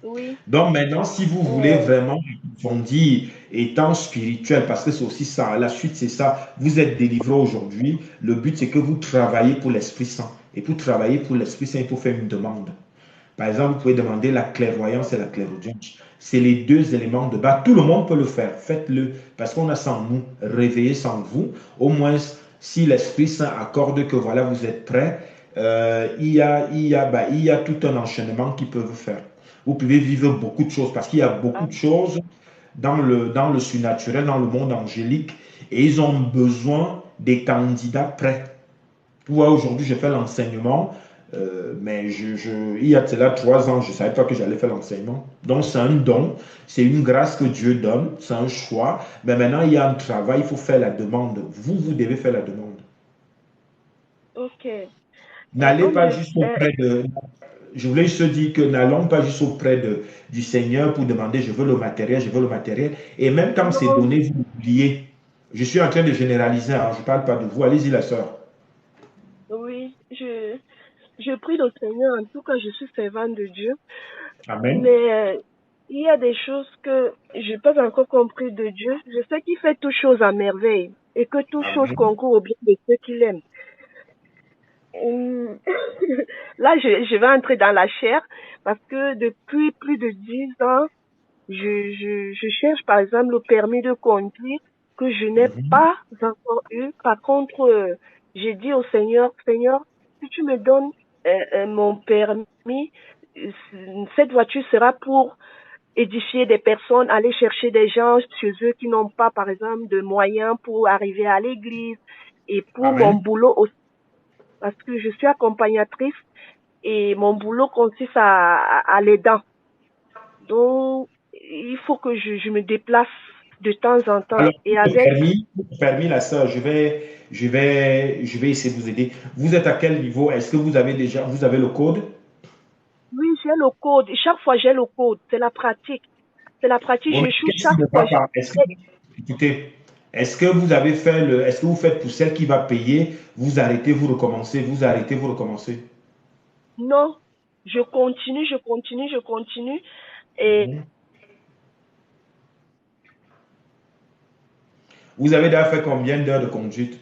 Oui. Donc maintenant, si vous voulez Euh, vraiment approfondir étant spirituel, parce que c'est aussi ça, la suite c'est ça, vous êtes délivré aujourd'hui, le but c'est que vous travaillez pour l'Esprit Saint. Et pour travailler pour l'Esprit Saint, il faut faire une demande. Par exemple, vous pouvez demander la clairvoyance et la clairaudience. C'est les deux éléments de base. Tout le monde peut le faire. Faites-le. Parce qu'on a sans nous. Réveillez sans vous. Au moins, si l'Esprit Saint accorde que voilà, vous êtes prêts, il y a tout un enchaînement qui peut vous faire. Vous pouvez vivre beaucoup de choses parce qu'il y a beaucoup de ah, choses dans le surnaturel, dans le monde angélique, et ils ont besoin des candidats prêts. Tu vois, aujourd'hui, je fais l'enseignement, mais il y a de cela 3 ans, je ne savais pas que j'allais faire l'enseignement. Donc, c'est un don, c'est une grâce que Dieu donne, c'est un choix. Mais maintenant, il y a un travail, il faut faire la demande. Vous devez faire la demande. ok. N'allez On pas de, juste auprès de. Je voulais juste dire que n'allons pas juste auprès du Seigneur pour demander je veux le matériel, je veux le matériel. Et même quand c'est non, donné, vous l'oubliez. Je suis en train de généraliser, hein, je ne parle pas de vous. Allez-y, la sœur. oui, je prie le Seigneur. En tout cas, je suis servante de Dieu. Amen. Mais il y a des choses que je n'ai pas encore compris de Dieu. Je sais qu'il fait toutes choses à merveille et que toutes choses Amen. concourent au bien de ceux qu'il aime. Hum, Là, je vais entrer dans la chair parce que depuis plus de 10 ans, je cherche par exemple le permis de conduire que je n'ai Mhm. pas encore eu. Par contre, j'ai dit au Seigneur, Seigneur, si tu me donnes mon permis, euh, cette voiture sera pour édifier des personnes, aller chercher des gens chez eux qui n'ont pas, par exemple, de moyens pour arriver à l'église et pour mon Amen. boulot aussi, parce que je suis accompagnatrice et mon boulot consiste à l'aidant. Donc, il faut que je me déplace de temps en temps. Alors, Et avec, pour le permis, la sœur, je vais essayer de vous aider. Vous êtes à quel niveau? Est-ce que vous avez le code? oui, j'ai le code. Chaque fois, j'ai le code. C'est la pratique. C'est la pratique. Bon, mais J'échoue qu'est-ce qui chaque ne fois. va pas? Écoutez, est-ce que vous avez fait est-ce que vous faites pour celle qui va payer, vous arrêtez, vous recommencez, vous arrêtez, vous recommencez? Non, je continue, je continue, je continue. Et Mhm. Vous avez déjà fait combien d'heures de conduite?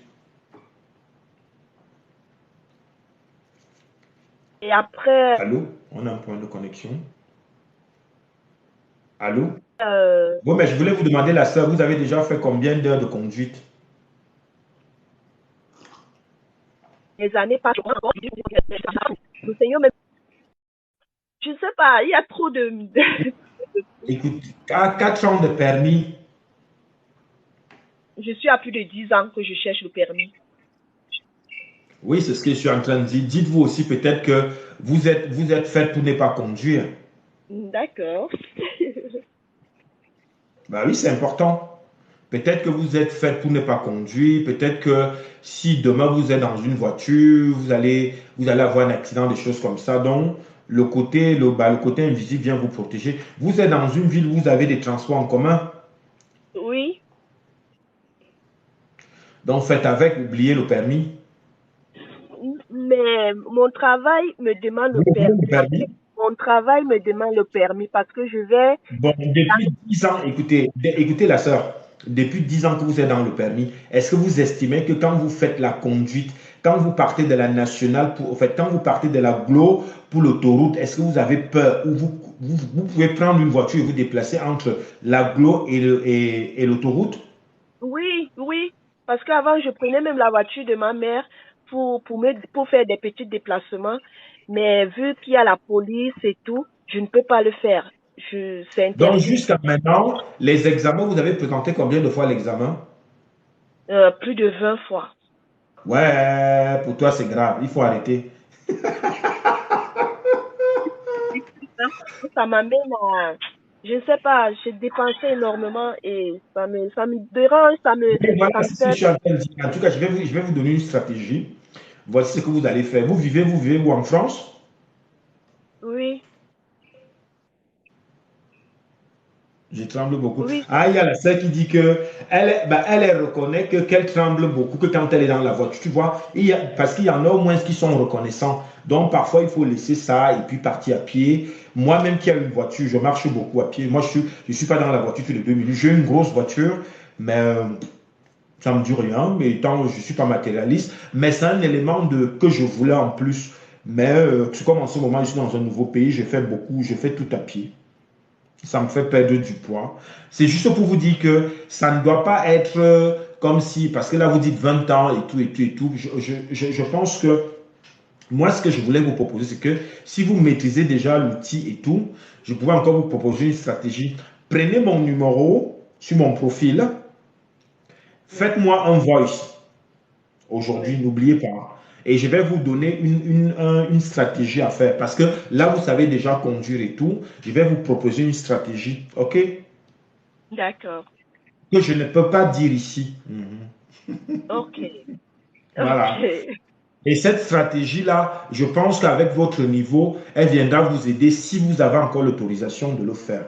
Et après, Allô? On a un point de connexion. Allô? euh, Bon, mais je voulais vous demander, la sœur, vous avez déjà fait combien d'heures de conduite? les années passent. Le Seigneur, mais je sais pas, il y a trop Écoute, à 4 ans de permis, je suis à plus de 10 ans que je cherche le permis. oui, c'est ce que je suis en train de dire. Dites-vous aussi peut-être que vous êtes fait pour ne pas conduire. D'accord. Bah oui, c'est important. Peut-être que vous êtes fait pour ne pas conduire. Peut-être que si demain vous êtes dans une voiture, vous allez avoir un accident, des choses comme ça. Donc, le côté invisible vient vous protéger. Vous êtes dans une ville où vous avez des transports en commun. Oui, Donc, faites avec, oubliez le permis. mais mon travail me demande le Vous oubliez le permis. permis. Mon travail me demande le permis parce que je vais. Bon, depuis 10 ans, écoutez la sœur, depuis 10 ans que vous êtes dans le permis, est-ce que vous estimez que quand vous faites la conduite, quand vous partez de la nationale, en fait, quand vous partez de la GLO pour l'autoroute, est-ce que vous avez peur ou vous pouvez prendre une voiture et vous déplacer entre la GLO et l'autoroute? Oui, oui, parce qu'avant, je prenais même la voiture de ma mère pour faire des petits déplacements. Mais vu qu'il y a la police et tout, je ne peux pas le faire. C'est Donc, interdit. jusqu'à maintenant, les examens, vous avez présenté combien de fois l'examen? Plus de 20 fois. Ouais, pour toi, c'est grave, il faut arrêter. Ça m'amène à, je ne sais pas, j'ai dépensé énormément et ça me dérange, Oui, voilà, ça me c'est ce que je fait, suis en train de dire. En tout cas, je vais vous donner une stratégie. Voici ce que vous allez faire. Vous vivez où en France? oui, Je tremble beaucoup. oui, Ah, il y a la sœur qui dit que elle reconnaît qu'elle tremble beaucoup, que quand elle est dans la voiture, tu vois, parce qu'il y en a au moins qui sont reconnaissants. Donc, parfois, il faut laisser ça et puis partir à pied. Moi-même qui ai une voiture, je marche beaucoup à pied. Moi, je suis pas dans la voiture tous les 2 minutes. J'ai une grosse voiture, mais ça me dit rien, mais tant je ne suis pas matérialiste, mais c'est un élément que je voulais en plus. Mais c'est comme en ce moment, je suis dans un nouveau pays, je fais tout à pied. Ça me fait perdre du poids. C'est juste pour vous dire que ça ne doit pas être comme si, parce que là vous dites 20 ans et tout, et tout, et tout. Je pense que moi, ce que je voulais vous proposer, c'est que si vous maîtrisez déjà l'outil et tout, je pouvais encore vous proposer une stratégie. Prenez mon numéro sur mon profil, oui, faites-moi un voice aujourd'hui, oui. n'oubliez pas. Et je vais vous donner une stratégie à faire. Parce que là, vous savez déjà conduire et tout. Je vais vous proposer une stratégie, OK? D'accord. Que je ne peux pas dire ici. Ok, Voilà. ok. Et cette stratégie-là, je pense qu'avec votre niveau, elle viendra vous aider si vous avez encore l'autorisation de le faire.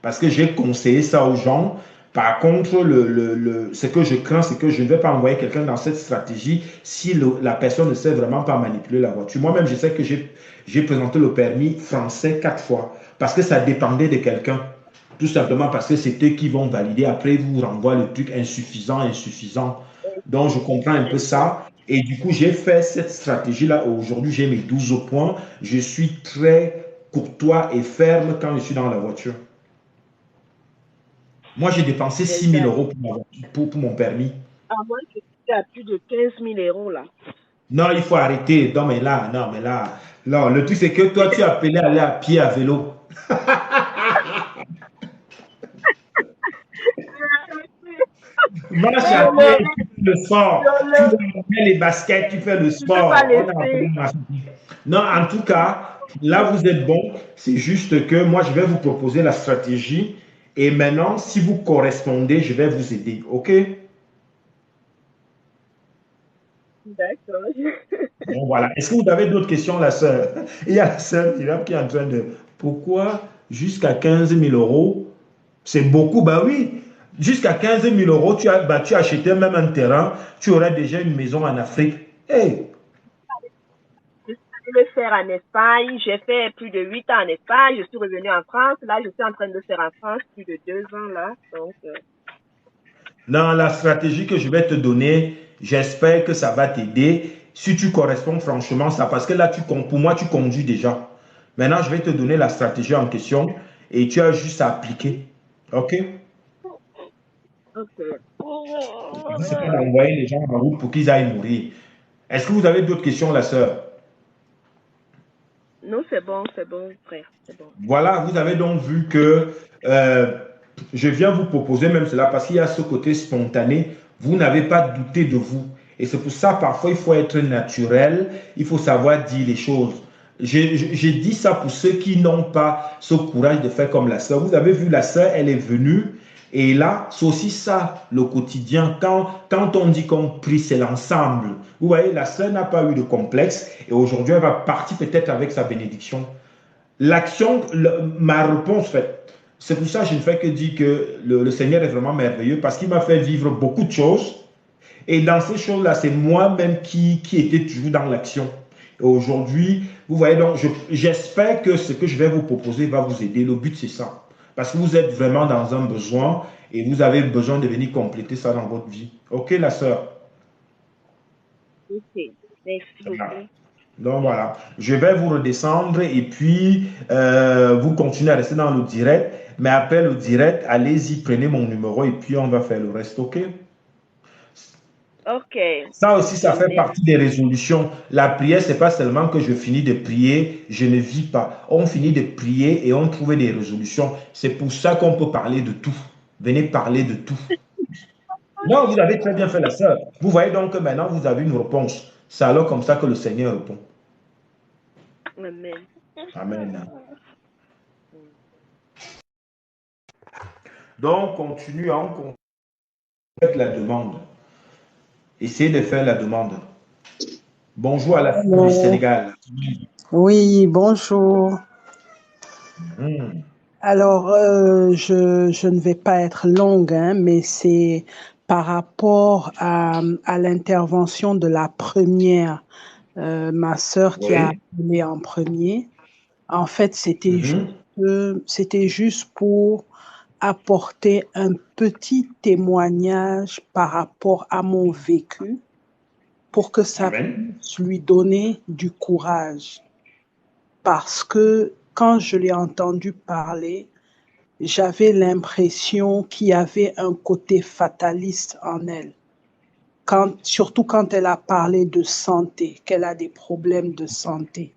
Parce que j'ai conseillé ça aux gens. Par contre, ce que je crains, c'est que je ne vais pas envoyer quelqu'un dans cette stratégie si la personne ne sait vraiment pas manipuler la voiture. Moi-même, je sais que j'ai présenté le permis français 4 fois parce que ça dépendait de quelqu'un. Tout simplement parce que c'est eux qui vont valider. Après, ils vous renvoient le truc insuffisant, insuffisant. Donc, je comprends un peu ça. Et du coup, j'ai fait cette stratégie-là. Aujourd'hui, j'ai mes 12 points. Je suis très courtois et ferme quand je suis dans la voiture. Moi, j'ai dépensé 6 000 Exact. euros pour mon permis. À moi, je suis à plus de 15 000 euros là. Non, il faut arrêter. Non, mais là, non, le truc, c'est que toi, tu as appelé à aller à pied, à vélo. Marche à Non, non, pied, tu fais le sport. Tu non, mets les baskets, tu fais le je ne peux pas sport. On a appelé laisser. marche à pied. Non, en tout cas, là, vous êtes bon. C'est juste que moi, je vais vous proposer la stratégie. Et maintenant, si vous correspondez, je vais vous aider. OK? D'accord. Bon, voilà. Est-ce que vous avez d'autres questions, la sœur? Il y a la sœur Myriam qui est en train de... Pourquoi jusqu'à 15 000 euros? C'est beaucoup, bah oui. Jusqu'à 15 000 euros, tu achetais même un terrain, tu aurais déjà une maison en Afrique. Hey, Je vais le faire en Espagne. J'ai fait plus de 8 ans en Espagne. Je suis revenue en France. Là, je suis en train de le faire en France plus de 2 ans là. Donc, dans la stratégie que je vais te donner, j'espère que ça va t'aider. Si tu corresponds franchement, ça, parce que là, pour moi, tu conduis déjà. Maintenant, je vais te donner la stratégie en question et tu as juste à appliquer. OK? ok. C'est pas d'envoyer les gens en route pour qu'ils aillent mourir. Est-ce que vous avez d'autres questions, la sœur? Non, c'est bon, frère. C'est bon. Voilà, vous avez donc vu que euh, je viens vous proposer même cela parce qu'il y a ce côté spontané. Vous n'avez pas douté de vous. Et c'est pour ça, parfois, il faut être naturel. Il faut savoir dire les choses. J'ai dit ça pour ceux qui n'ont pas ce courage de faire comme la sœur. Vous avez vu, la sœur, elle est venue. Et là, c'est aussi ça, le quotidien. Quand on dit qu'on prie, c'est l'ensemble. Vous voyez, la sœur n'a pas eu de complexe. Et aujourd'hui, elle va partir peut-être avec sa bénédiction. L'action, ma réponse, en fait, c'est pour ça que je ne fais que dire que le Seigneur est vraiment merveilleux parce qu'il m'a fait vivre beaucoup de choses. Et dans ces choses-là, c'est moi-même qui était toujours dans l'action. Et aujourd'hui, vous voyez, donc, j'espère que ce que je vais vous proposer va vous aider. Le but, c'est ça. Parce que vous êtes vraiment dans un besoin et vous avez besoin de venir compléter ça dans votre vie. OK, la sœur? Ok. Merci beaucoup. Donc voilà, je vais vous redescendre et puis vous continuez à rester dans le direct. Mais après le direct, allez-y, prenez mon numéro et puis on va faire le reste, OK? Ok. Ça aussi, ça fait Merci. partie des résolutions. La prière, c'est pas seulement que je finis de prier, je ne vis pas. On finit de prier et on trouve des résolutions. C'est pour ça qu'on peut parler de tout. Venez parler de tout. Non, vous avez très bien fait, la sœur. Vous voyez donc que maintenant, vous avez une réponse. C'est alors comme ça que le Seigneur répond. Amen. Amen. Donc, continuons, faites la demande. Essayez de faire la demande. Bonjour à la fille du Sénégal. Oui, bonjour. Alors, je ne vais pas être longue, hein, mais c'est par rapport à l'intervention de la première, ma sœur qui a Oui. appelé en premier. En fait, c'était juste pour apporter un petit témoignage par rapport à mon vécu pour que ça Amen. puisse lui donner du courage. Parce que quand je l'ai entendu parler, j'avais l'impression qu'il y avait un côté fataliste en elle. Surtout quand elle a parlé de santé, qu'elle a des problèmes de santé.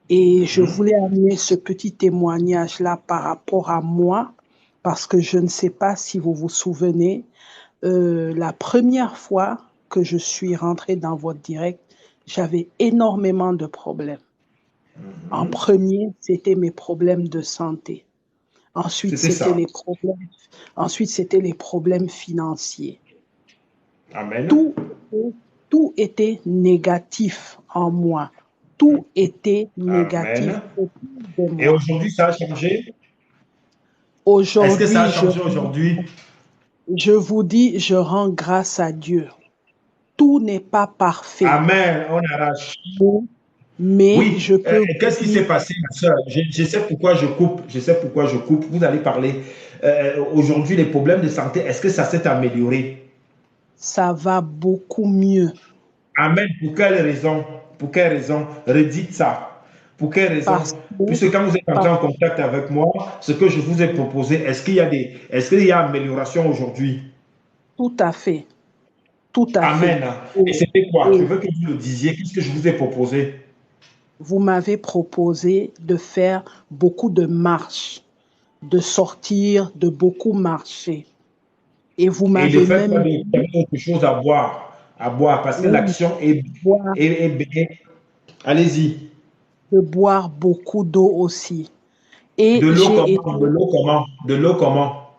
Et je voulais amener ce petit témoignage-là par rapport à moi, parce que je ne sais pas si vous vous souvenez, la première fois que je suis rentrée dans votre direct, j'avais énormément de problèmes. En premier, c'était mes problèmes de santé. Ensuite, c'était les problèmes financiers. Amen. Tout était négatif en moi. Tout était négatif. Amen. Et aujourd'hui, ça a changé? Aujourd'hui, est-ce que ça a changé aujourd'hui? je vous dis, je rends grâce à Dieu. Tout n'est pas parfait, Amen. On arrache. mais Oui. je peux vous Qu'est-ce qui dire, s'est passé, ma soeur? Je sais pourquoi je coupe. Je sais pourquoi je coupe. Vous allez parler. Aujourd'hui, les problèmes de santé, est-ce que ça s'est amélioré? ça va beaucoup mieux Amen. Pour quelle raison? Pour quelle raison? Redites ça. Pour quelle raison? parce que, Puisque quand vous êtes entré par- en contact avec moi, ce que je vous ai proposé, est-ce qu'il y a amélioration aujourd'hui? tout à fait, tout à fait. Amen. Et Et, c'était quoi? Je et veux que vous le disiez. Qu'est-ce que je vous ai proposé? vous m'avez proposé de faire beaucoup de marches, de sortir, de beaucoup marcher. Et vous Et de m'avez faire quoi même d'autre chose à boire? À boire, parce que dit l'action est, boire, allez-y. de boire beaucoup d'eau aussi. Et De l'eau j'ai été comment? De l'eau comment? De l'eau comment?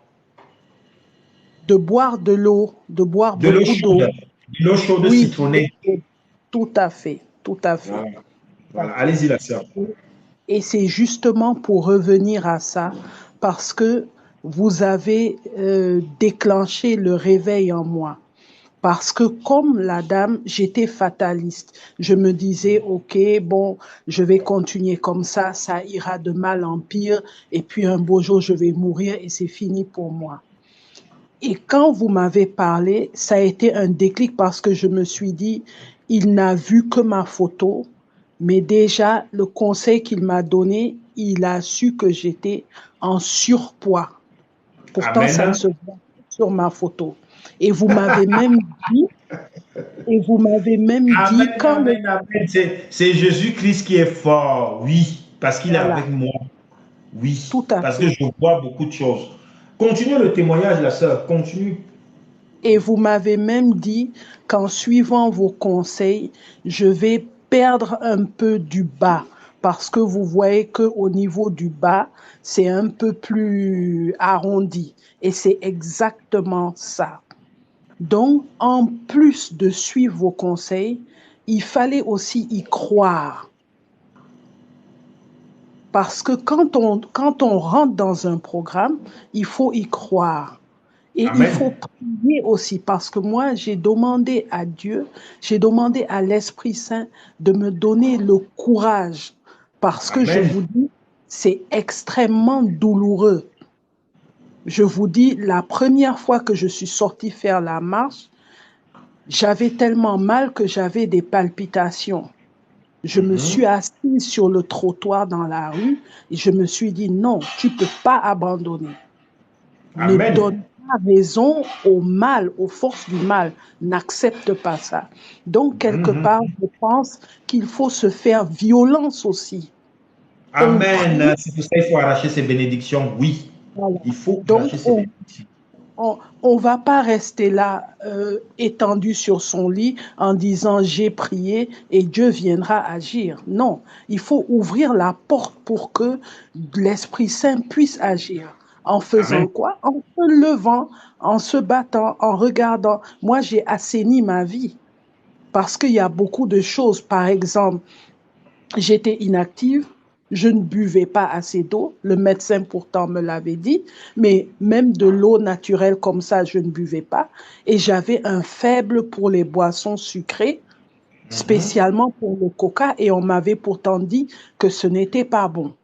de boire de l'eau, de boire De l'eau beaucoup chaude. d'eau. De l'eau chaude Oui, de l'eau citronnée. chaude. Tout à fait, tout à fait, Voilà. tout à Voilà. fait. Allez-y, la sœur. Et c'est justement pour revenir à ça, parce que vous avez déclenché le réveil en moi. Parce que comme la dame, j'étais fataliste. Je me disais, OK, bon, je vais continuer comme ça ira de mal en pire, et puis un beau jour, je vais mourir et c'est fini pour moi. Et quand vous m'avez parlé, ça a été un déclic parce que je me suis dit, il n'a vu que ma photo, mais déjà, le conseil qu'il m'a donné, il a su que j'étais en surpoids. Pourtant, ça ne Amen. se voit pas sur ma photo. Et vous m'avez même dit, et vous m'avez même dit, Amen, amen, amen. C'est Jésus-Christ qui est fort, oui, parce qu'il est voilà, avec moi, oui, tout à parce que fait. je vois beaucoup de choses. Continuez le témoignage, la sœur, continue. Et vous m'avez même dit qu'en suivant vos conseils, je vais perdre un peu du bas parce que vous voyez qu'au niveau du bas, c'est un peu plus arrondi. Et c'est exactement ça. Donc, en plus de suivre vos conseils, il fallait aussi y croire. Parce que quand on rentre dans un programme, il faut y croire. Et il faut Amen, prier aussi, parce que moi, j'ai demandé à Dieu, j'ai demandé à l'Esprit Saint de me donner le courage, parce que je amen, vous dis, c'est extrêmement douloureux. Je vous dis, la première fois que je suis sortie faire la marche, j'avais tellement mal que j'avais des palpitations. Je me suis assise sur le trottoir dans la rue et je me suis dit, non, tu ne peux pas abandonner. Ne amen, donne pas raison au mal, aux forces du mal. N'accepte pas ça. Donc, quelque part, je pense qu'il faut se faire violence aussi. On amen. prie, C'est pour ça qu'il faut arracher ces bénédictions, oui. voilà. Il faut Donc, arracher ces bénédictions. on va pas rester là étendu sur son lit en disant j'ai prié et Dieu viendra agir. Non, il faut ouvrir la porte pour que l'Esprit Saint puisse agir. En faisant Amen, quoi? En se levant, en se battant, en regardant. Moi, j'ai assaini ma vie parce qu'il y a beaucoup de choses. Par exemple, j'étais inactive, je ne buvais pas assez d'eau, le médecin pourtant me l'avait dit, mais même de l'eau naturelle comme ça, je ne buvais pas. Et j'avais un faible pour les boissons sucrées, spécialement pour le coca, et on m'avait pourtant dit que ce n'était pas bon.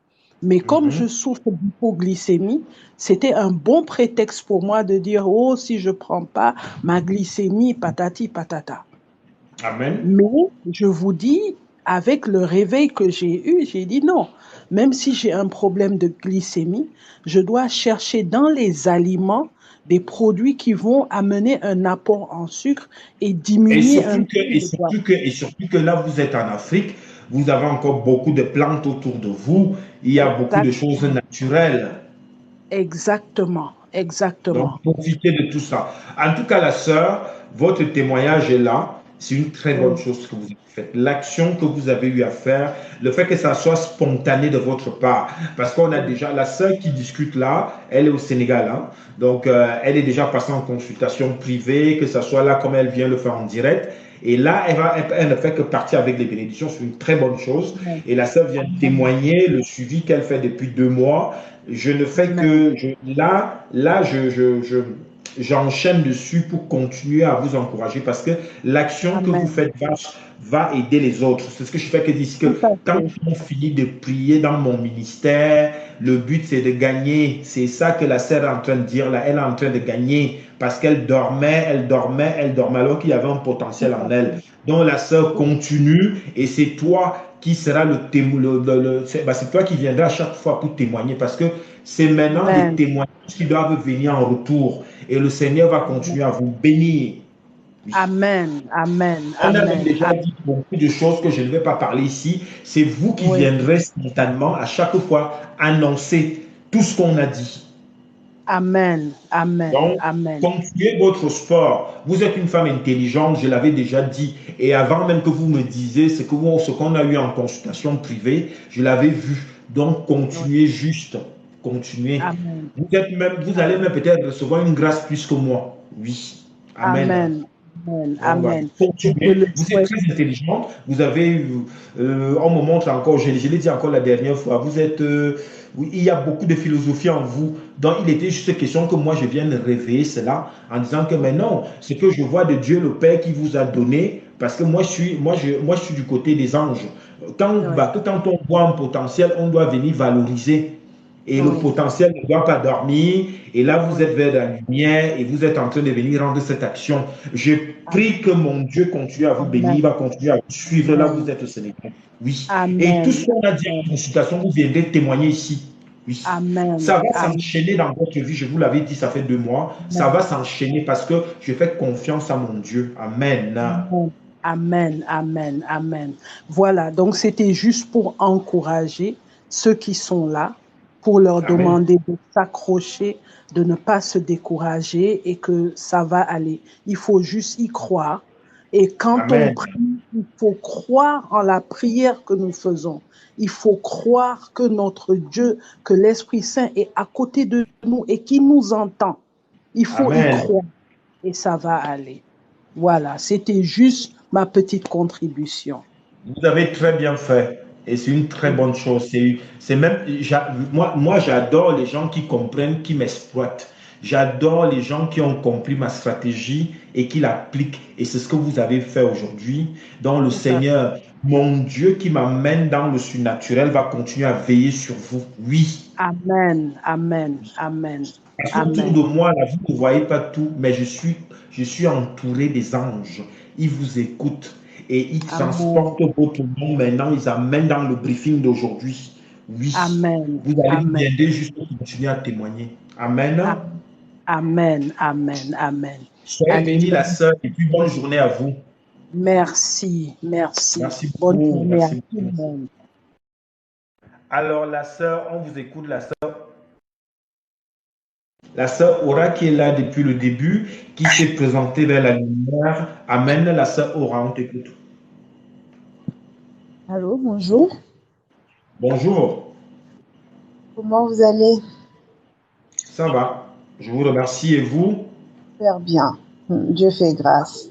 Mais comme je souffre d'hypoglycémie, c'était un bon prétexte pour moi de dire, oh, si je ne prends pas ma glycémie, patati patata. amen, Mais je vous dis, avec le réveil que j'ai eu, j'ai dit non, même si j'ai un problème de glycémie, je dois chercher dans les aliments des produits qui vont amener un apport en sucre et Et diminuer un surtout peu que, et le poids. surtout que, et surtout que là, vous êtes en Afrique, vous avez encore beaucoup de plantes autour de vous, il y a beaucoup de Exact- choses naturelles. Exactement, Donc, exactement. profitez de tout ça. En tout cas, la sœur, votre témoignage est là. C'est une très bonne Oui, chose que vous avez faite. L'action que vous avez eu à faire, le fait que ça soit spontané de votre part. Parce qu'on a déjà la sœur qui discute là, elle est au Sénégal. Hein. Donc, elle est déjà passée en consultation privée, que ça soit là comme elle vient le faire en direct. Et là, elle ne fait que partir avec les bénédictions. C'est une très bonne chose. oui. Et la sœur vient Amen. témoigner le suivi qu'elle fait depuis 2 mois. Je ne fais Amen. que là, j'enchaîne dessus pour continuer à vous encourager parce que l'action que vous Amen. faites va aider les autres. C'est ce que je fais que dire que Tout à quand fait. on finit de prier dans mon ministère, le but c'est de gagner. C'est ça que la sœur est en train de dire là. Elle est en train de gagner parce qu'elle dormait, elle dormait, elle dormait alors qu'il y avait un Tout potentiel à en elle. fait. Donc la sœur Tout continue et c'est toi qui sera le témoin. C'est toi qui viendras à chaque fois pour témoigner parce que c'est maintenant les Amen. témoignages qui doivent venir en retour et le Seigneur va Amen. continuer à vous bénir. Oui. Amen. Amen. On a même Amen. déjà dit beaucoup de choses que je ne vais pas parler ici. C'est vous qui Oui. viendrez spontanément à chaque fois annoncer tout ce qu'on a dit. Amen. Amen. Donc, Amen. continuez votre sport. Vous êtes une femme intelligente, je l'avais déjà dit. Et avant même que vous me disiez ce qu'on a eu en consultation privée, je l'avais vu. Donc, Oui. continuez juste. Continuez. Amen. Vous allez même peut-être recevoir une grâce plus que moi. Oui. Amen. Amen. Amen. Donc, voilà. Amen. Et je Continuez. le Vous êtes souhaite. très intelligente. Vous avez, on me montre encore, je l'ai dit encore la dernière fois, vous êtes, oui, il y a beaucoup de philosophie en vous. Donc, il était juste question que moi, je vienne réveiller cela en disant que, mais non, ce que je vois de Dieu le Père qui vous a donné, parce que moi, je suis du côté des anges. Oui. Quand on voit un potentiel, on doit venir valoriser. Et le Oui. potentiel ne doit pas dormir. Et là, vous Oui. êtes vers la lumière et vous êtes en train de venir rendre cette action. Je prie que mon Dieu continue à vous bénir, Amen. va continuer à vous suivre là où Amen. vous êtes au Sénégal. Oui. Et tout ce Amen. qu'on a dit en consultation, vous viendrez témoigner ici. Oui. Amen. Ça va Amen. s'enchaîner dans votre vie. Je vous l'avais dit, ça fait 2 mois. Ça va s'enchaîner parce que je fais confiance à mon Dieu. Amen. Amen. Amen. Amen. Amen. Voilà. Donc, c'était juste pour encourager ceux qui sont là, pour leur Amen. demander de s'accrocher, de ne pas se décourager et que ça va aller. Il faut juste y croire. Et quand on Amen. prie, il faut croire en la prière que nous faisons. Il faut croire que notre Dieu, que l'Esprit Saint est à côté de nous et qu'il nous entend. Il faut y Amen. croire et ça va aller. Voilà, c'était juste ma petite contribution. Vous avez très bien fait. Et c'est une très bonne chose. C'est même, moi, j'adore les gens qui comprennent, qui m'exploitent. J'adore les gens qui ont compris ma stratégie et qui l'appliquent. Et c'est ce que vous avez fait aujourd'hui. Donc, le Tout à fait. Seigneur, mon Dieu qui m'amène dans le surnaturel, va continuer à veiller sur vous. Oui. Amen, amen, amen, Parce qu'autour amen. de moi, là, vous ne voyez pas tout, mais je suis entouré des anges. Ils vous écoutent et ils Amen, transportent votre nom maintenant, ils amènent dans le briefing d'aujourd'hui. Oui, amen, vous allez vous amen, aider juste pour continuer à témoigner. Amen. amen, amen, amen, amen. Soyez bénis, la Alléluia. sœur, et puis bonne journée à vous. Merci, merci. Merci Bonne beaucoup. journée à Merci tout le beaucoup. monde. Alors, la sœur, on vous écoute, la sœur. La sœur Aura qui est là depuis le début, qui s'est présentée vers la lumière. Amen, la sœur Aura, on t'écoute. Allô, bonjour. Bonjour, Comment vous allez? ça va. Je vous remercie et vous? Super bien. Dieu fait grâce.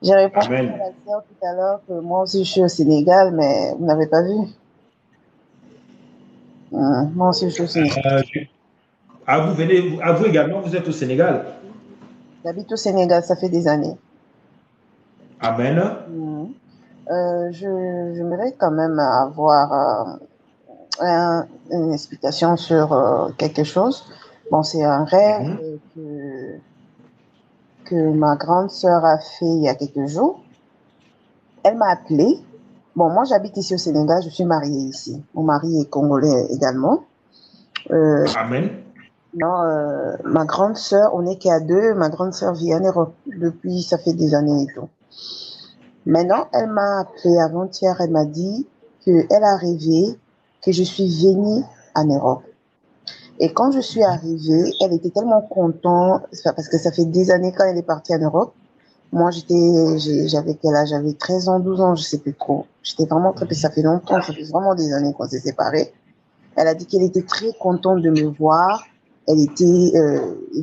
J'ai répondu à Amen. la sœur tout à l'heure que moi aussi je suis au Sénégal, mais vous n'avez pas vu. Moi aussi je suis au Sénégal. Euh, à vous également, vous êtes au Sénégal. J'habite au Sénégal, ça fait des années. Amen. J'aimerais quand même avoir une explication sur quelque chose. Bon, c'est un rêve Mhm. que ma grande sœur a fait il y a quelques jours. Elle m'a appelée. Bon, moi, j'habite ici au Sénégal, je suis mariée ici. Mon mari est congolais également. Amen. Ma grande sœur, on n'est qu'à deux. Ma grande sœur vit en Europe depuis, ça fait des années et tout. Maintenant, elle m'a appelé avant-hier, elle m'a dit qu'elle a rêvé que je suis venue en Europe. Et quand je suis arrivée, elle était tellement contente, parce que ça fait des années quand elle est partie en Europe. Moi, j'avais quel âge? J'avais 13 ans, 12 ans, je sais plus trop. J'étais vraiment très, ça fait longtemps, ça fait vraiment des années qu'on s'est séparés. Elle a dit qu'elle était très contente de me voir. Elle était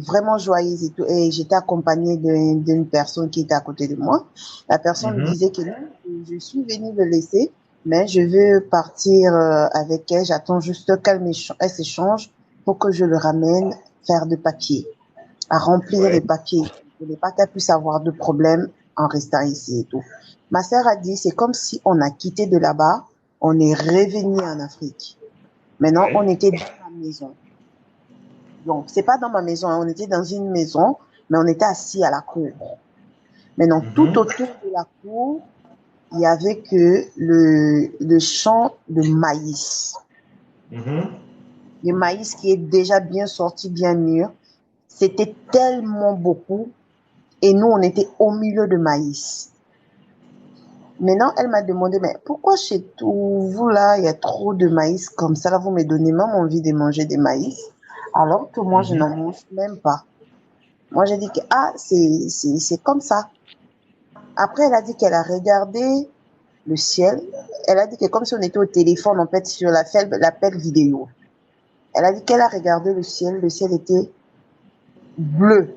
vraiment joyeuse et tout. Et j'étais accompagnée d'une personne qui était à côté de moi. La personne me disait que non, je suis venue le laisser, mais je veux partir avec elle. J'attends juste qu'elle s'échange pour que je le ramène faire de papier. à remplir Ouais. les papiers. Je ne voulais pas qu'elle puisse avoir de problème en restant ici et tout. Ma sœur a dit, c'est comme si on a quitté de là-bas, on est revenu en Afrique. Maintenant, on Ouais. était dans la maison. Donc, c'est pas dans ma maison, hein, on était dans une maison, mais on était assis à la cour. Maintenant, tout Mhm. autour de la cour, il y avait que le champ de maïs. Mhm. Le maïs qui est déjà bien sorti, bien mûr. C'était tellement beaucoup. Et nous, on était au milieu de maïs. Maintenant, elle m'a demandé, mais pourquoi chez vous, là, il y a trop de maïs comme ça, là, vous me donnez même envie de manger des maïs, alors que moi, je Mhm. n'en mange même pas. Moi, j'ai dit que, ah, c'est comme ça. Après, elle a dit qu'elle a regardé le ciel. Elle a dit que comme si on était au téléphone, en fait, sur l'appel vidéo. Elle a dit qu'elle a regardé le ciel était bleu.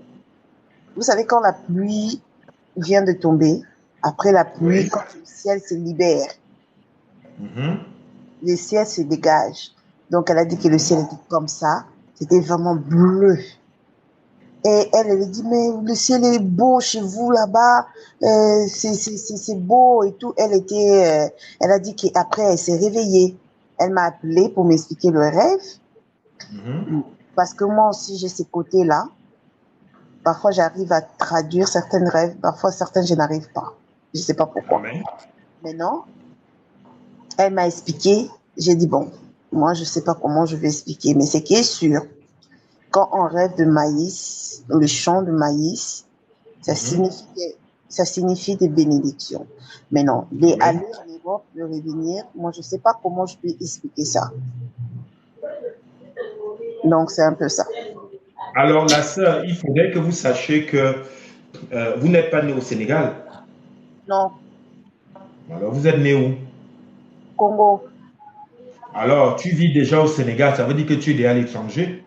Vous savez, quand la pluie vient de tomber, après la pluie, Oui. quand le ciel se libère, Mhm. le ciel se dégage. Donc, elle a dit que le ciel était comme ça. C'était vraiment bleu. Et elle dit, mais le ciel est beau chez vous là-bas. C'est beau et tout. Elle a dit qu'après, elle s'est réveillée. Elle m'a appelé pour m'expliquer le rêve. Mhm. Parce que moi aussi, j'ai ces côtés-là. Parfois, j'arrive à traduire certains rêves. Parfois, certains, je n'arrive pas. Je ne sais pas pourquoi. Amen. Maintenant, elle m'a expliqué. J'ai dit, bon, moi, je ne sais pas comment je vais expliquer. Mais ce qui est sûr, quand on rêve de maïs, le champ de maïs, ça Mhm. signifie, ça signifie des bénédictions. Mais non, Amen. aller en Europe, de revenir, moi, je ne sais pas comment je peux expliquer ça. Donc, c'est un peu ça. Alors, la sœur, il faudrait que vous sachiez que vous n'êtes pas né au Sénégal. Non, Alors, vous êtes né où? Congo, Alors, tu vis déjà au Sénégal, ça veut dire que tu es déjà à l'étranger.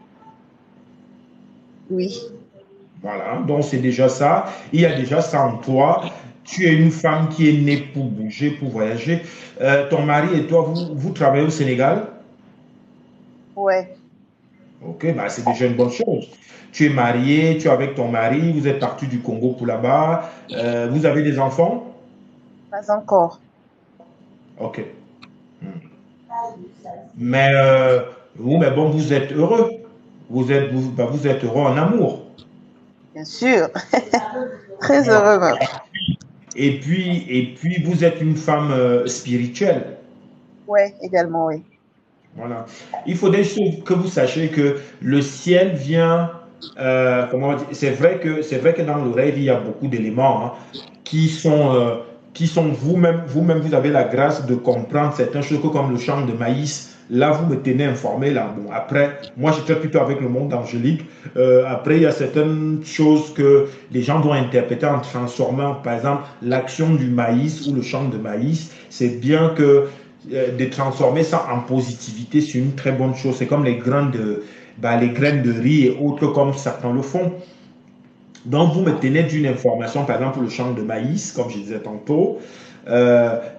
oui. Voilà, donc c'est déjà ça. Il y a déjà ça en toi. Tu es une femme qui est née pour bouger, pour voyager. Ton mari et toi, vous travaillez au Sénégal? Ouais, Ok, bah c'est déjà une bonne chose. Tu es marié, tu es avec ton mari, vous êtes parti du Congo pour là-bas. Vous avez des enfants? pas encore. Ok. Mais, vous, mais bon, vous êtes heureux. Vous êtes heureux en amour. Bien sûr. Très Voilà. heureux même. Et puis, vous êtes une femme spirituelle. Ouais, également, oui. Voilà. Il faudrait juste que vous sachiez que le ciel vient, comment on dit, c'est vrai que dans le rêve, il y a beaucoup d'éléments hein, qui sont, euh, qui sont vous-même, vous avez la grâce de comprendre certaines choses, que comme le champ de maïs. Là, vous me tenez informé. Là. Bon, après, moi, j'étais plutôt avec le monde angélique. Après, il y a certaines choses que les gens doivent interpréter en transformant, par exemple, l'action du maïs ou le champ de maïs. C'est bien que de transformer ça en positivité, c'est une très bonne chose. C'est comme les graines de riz et autres comme certains le font. Donc, vous me tenez d'une information, par exemple, le champ de maïs, comme je disais tantôt,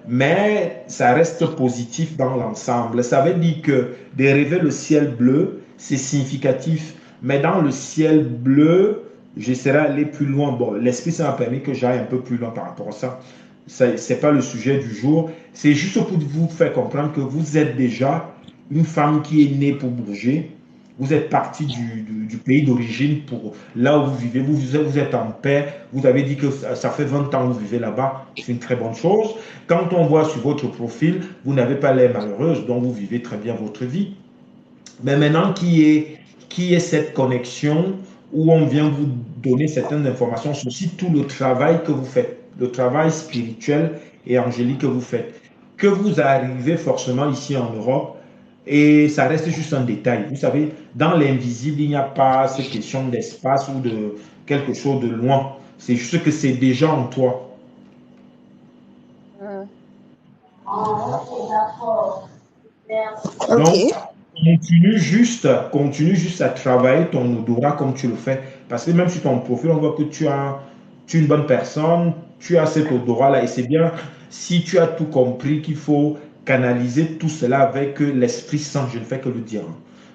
mais ça reste positif dans l'ensemble. Ça veut dire que de rêver le ciel bleu, c'est significatif. Mais dans le ciel bleu, j'essaierai d'aller plus loin. Bon, l'esprit, ça m'a permis que j'aille un peu plus loin par rapport à ça. Ce n'est pas le sujet du jour. C'est juste pour vous faire comprendre que vous êtes déjà une femme qui est née pour bouger. Vous êtes parti du pays d'origine pour là où vous vivez. Vous êtes en paix. Vous avez dit que ça fait 20 ans que vous vivez là-bas. C'est une très bonne chose. Quand on voit sur votre profil, vous n'avez pas l'air malheureuse, donc vous vivez très bien votre vie. Mais maintenant, qui est cette connexion où on vient vous donner certaines informations sur aussi tout le travail que vous faites, le travail spirituel et angélique que vous faites, que vous arrivez forcément ici en Europe et ça reste juste un détail. Vous savez, dans l'invisible, il n'y a pas cette question d'espace ou de quelque chose de loin. C'est juste que c'est déjà en toi. Mm. Donc, Ok. continue juste à travailler ton odorat comme tu le fais. Parce que même sur ton profil, on voit que tu es une bonne personne, tu as cet odorat-là. Et c'est bien si tu as tout compris qu'il faut canaliser tout cela avec l'Esprit Saint. Je ne fais que le dire.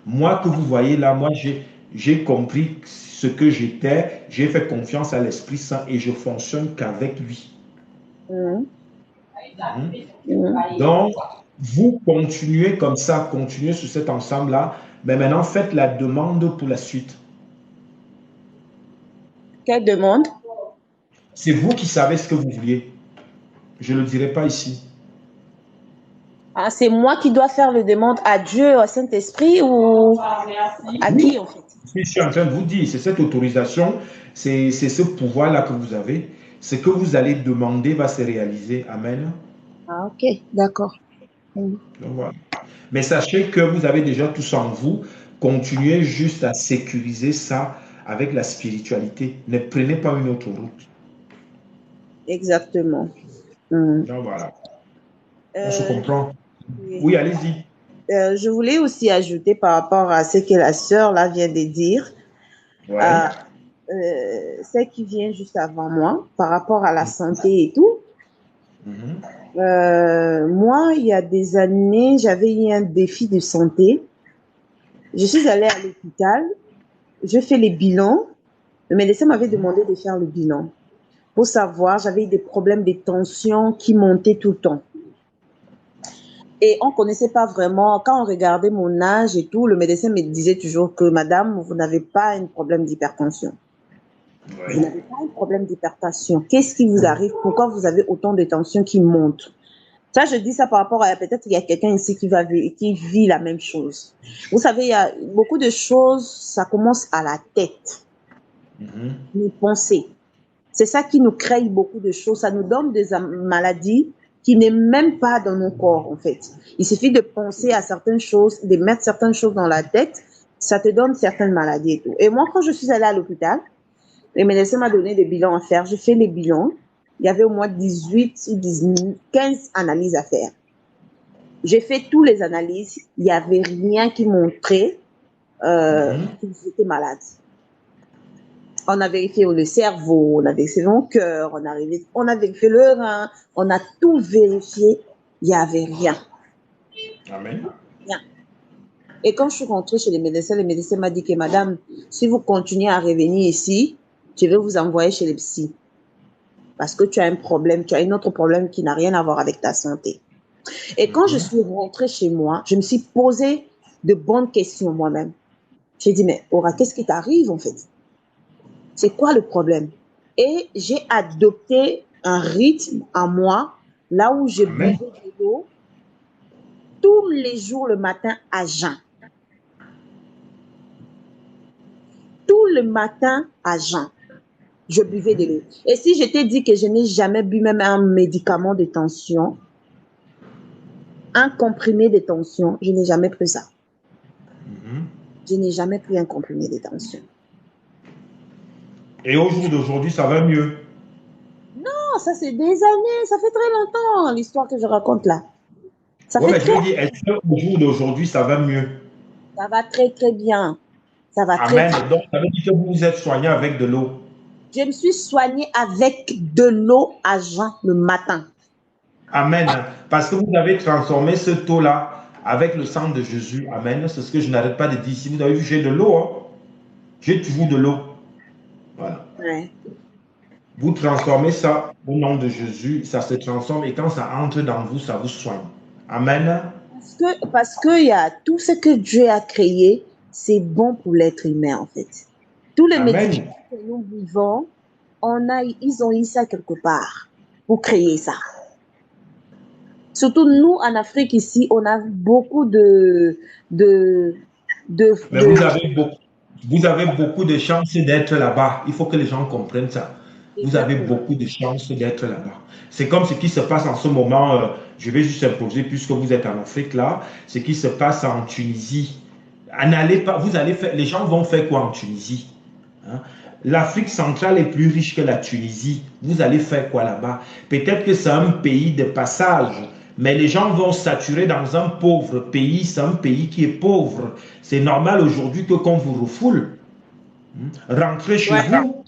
Moi que vous voyez là, moi j'ai compris ce que j'étais, j'ai fait confiance à l'Esprit Saint et je fonctionne qu'avec lui. Mhm. Donc, vous continuez comme ça, continuez sur cet ensemble-là, mais maintenant faites la demande pour la suite. Quelle demande? C'est vous qui savez ce que vous vouliez. Je ne le dirai pas ici. Ah, c'est moi qui dois faire le demande à Dieu, au Saint-Esprit ou à qui en fait? Je suis en train de vous dire, c'est cette autorisation, c'est ce pouvoir-là que vous avez. Ce que vous allez demander va se réaliser. Amen. Ah, ok, d'accord. Donc, voilà. Mais sachez que vous avez déjà tout ça en vous. Continuez juste à sécuriser ça avec la spiritualité. Ne prenez pas une autre route. Exactement. Donc, voilà. On se comprend. Oui. Oui, allez-y. Je voulais aussi ajouter par rapport à ce que la sœur là vient de dire, Ouais. celle qui vient juste avant moi, par rapport à la santé et tout. Moi, il y a des années, j'avais eu un défi de santé. Je suis allée à l'hôpital, je fais les bilans. Le médecin m'avait demandé de faire le bilan. Pour savoir, j'avais eu des problèmes de tension qui montaient tout le temps. Et on ne connaissait pas vraiment, quand on regardait mon âge et tout, le médecin me disait toujours que madame, vous n'avez pas un problème d'hypertension. Ouais. Vous n'avez pas un problème d'hypertension. Qu'est-ce qui vous arrive? Pourquoi vous avez autant de tension qui monte? Ça, je dis ça par rapport à peut-être qu'il y a quelqu'un ici qui vit la même chose. Vous savez, il y a beaucoup de choses, ça commence à la tête. Les pensées. C'est ça qui nous crée beaucoup de choses. Ça nous donne des maladies qui n'est même pas dans nos corps, en fait. Il suffit de penser à certaines choses, de mettre certaines choses dans la tête, ça te donne certaines maladies et tout. Et moi, quand je suis allée à l'hôpital, le médecin m'a donné des bilans à faire. J'ai fait les bilans. Il y avait au moins 18 ou 15 analyses à faire. J'ai fait toutes les analyses. Il n'y avait rien qui montrait que j'étais malade. On a vérifié le cerveau, on a vérifié mon cœur, on a vérifié le rein, on a tout vérifié. Il n'y avait rien. Amen. Rien. Et quand je suis rentrée chez le médecin m'a dit que madame, si vous continuez à revenir ici, je vais vous envoyer chez les psy. Parce que tu as un problème, tu as un autre problème qui n'a rien à voir avec ta santé. Et quand je suis rentrée chez moi, je me suis posé de bonnes questions moi-même. J'ai dit, mais Aura, qu'est-ce qui t'arrive en fait? C'est quoi le problème? Et j'ai adopté un rythme à moi, là où je buvais de l'eau tous les jours le matin à jeun. Tout le matin à jeun, je buvais de l'eau. Et si je t'ai dit que je n'ai jamais bu même un médicament de tension, un comprimé de tension, je n'ai jamais pris ça. Je n'ai jamais pris un comprimé de tension. Et au jour d'aujourd'hui, ça va mieux? Non, ça c'est des années, ça fait très longtemps l'histoire que je raconte là. Ça fait je veux dire, est-ce qu'au jour d'aujourd'hui, ça va mieux? Ça va très très bien. Ça va Amen. très bien. Donc, ça veut dire que vous vous êtes soigné avec de l'eau. Je me suis soignée avec de l'eau à jeun le matin. Amen. Parce que vous avez transformé ce taux-là avec le sang de Jésus. Amen. C'est ce que je n'arrête pas de dire. Si vous avez vu, j'ai de l'eau. Hein? J'ai toujours de l'eau. Voilà. Ouais. Vous transformez ça au nom de Jésus, ça se transforme et quand ça entre dans vous, ça vous soigne. Amen. Parce que y a tout ce que Dieu a créé, c'est bon pour l'être humain en fait. Tous les médicaments que nous vivons, ils ont eu ça quelque part pour créer ça. Surtout nous en Afrique ici, on a beaucoup Mais vous avez beaucoup de chances d'être là-bas. Il faut que les gens comprennent ça. Vous avez beaucoup de chances d'être là-bas. C'est comme ce qui se passe en ce moment, je vais juste imposer puisque vous êtes en Afrique là, ce qui se passe en Tunisie. N'allez pas, les gens vont faire quoi en Tunisie? Hein? L'Afrique centrale est plus riche que la Tunisie. Vous allez faire quoi là-bas? Peut-être que c'est un pays de passage, mais les gens vont saturer dans un pauvre pays. C'est un pays qui est pauvre. C'est normal aujourd'hui que qu'on vous refoule. Rentrez chez vous.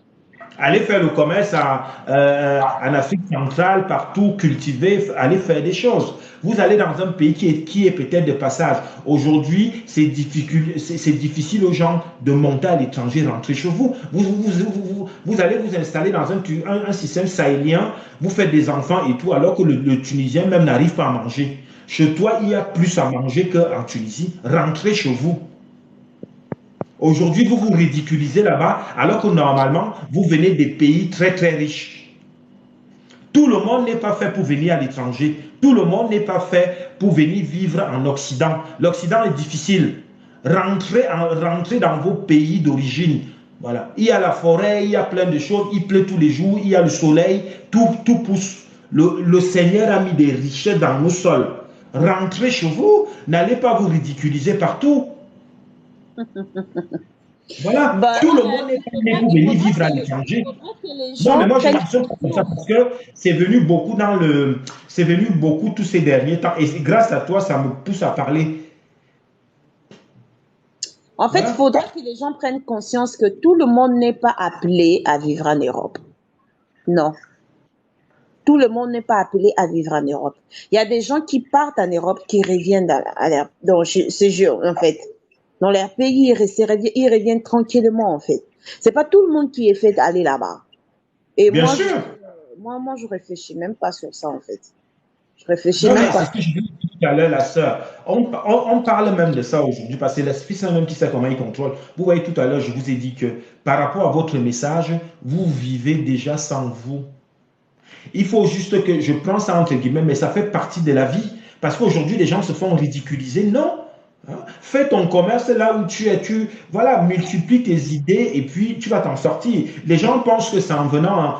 Allez faire le commerce en Afrique centrale, partout, cultiver, allez faire des choses. Vous allez dans un pays qui est peut-être de passage. Aujourd'hui, c'est difficile aux gens de monter à l'étranger, rentrer chez vous. Vous allez vous installer dans un système sahélien, vous faites des enfants et tout, alors que le Tunisien même n'arrive pas à manger. Chez toi, il y a plus à manger qu'en Tunisie. Rentrez chez vous. Aujourd'hui, vous vous ridiculisez là-bas, alors que normalement, vous venez des pays très très riches. Tout le monde n'est pas fait pour venir à l'étranger. Tout le monde n'est pas fait pour venir vivre en Occident. L'Occident est difficile. Rentrez dans vos pays d'origine. Voilà. Il y a la forêt, il y a plein de choses, il pleut tous les jours, il y a le soleil, tout pousse. Le Seigneur a mis des richesses dans nos sols. Rentrez chez vous, n'allez pas vous ridiculiser partout. Voilà, tout le monde n'est pas né pour venir vivre à l'étranger. Non, mais moi je fonctionne comme ça parce que c'est venu beaucoup tous ces derniers temps et grâce à toi, ça me pousse à parler. En fait, il faudra que les gens prennent conscience que tout le monde n'est pas appelé à vivre en Europe. Non. Tout le monde n'est pas appelé à vivre en Europe. Il y a des gens qui partent en Europe, qui reviennent dans ce jeu, en fait. Dans leur pays, ils reviennent tranquillement, en fait. C'est pas tout le monde qui est fait d'aller là-bas. Et bien sûr. Moi, je réfléchis même pas sur ça, en fait. Je réfléchis même pas. C'est ce que je disais tout à l'heure, la sœur. On parle même de ça aujourd'hui, parce que l'Esprit Saint même qui sait comment il contrôle. Vous voyez, tout à l'heure, je vous ai dit que par rapport à votre message, vous vivez déjà sans vous. Il faut juste que, je prends ça entre guillemets, mais ça fait partie de la vie. Parce qu'aujourd'hui, les gens se font ridiculiser. Non. Fais ton commerce là où tu es, voilà, multiplie tes idées et puis tu vas t'en sortir. Les gens pensent que c'est en venant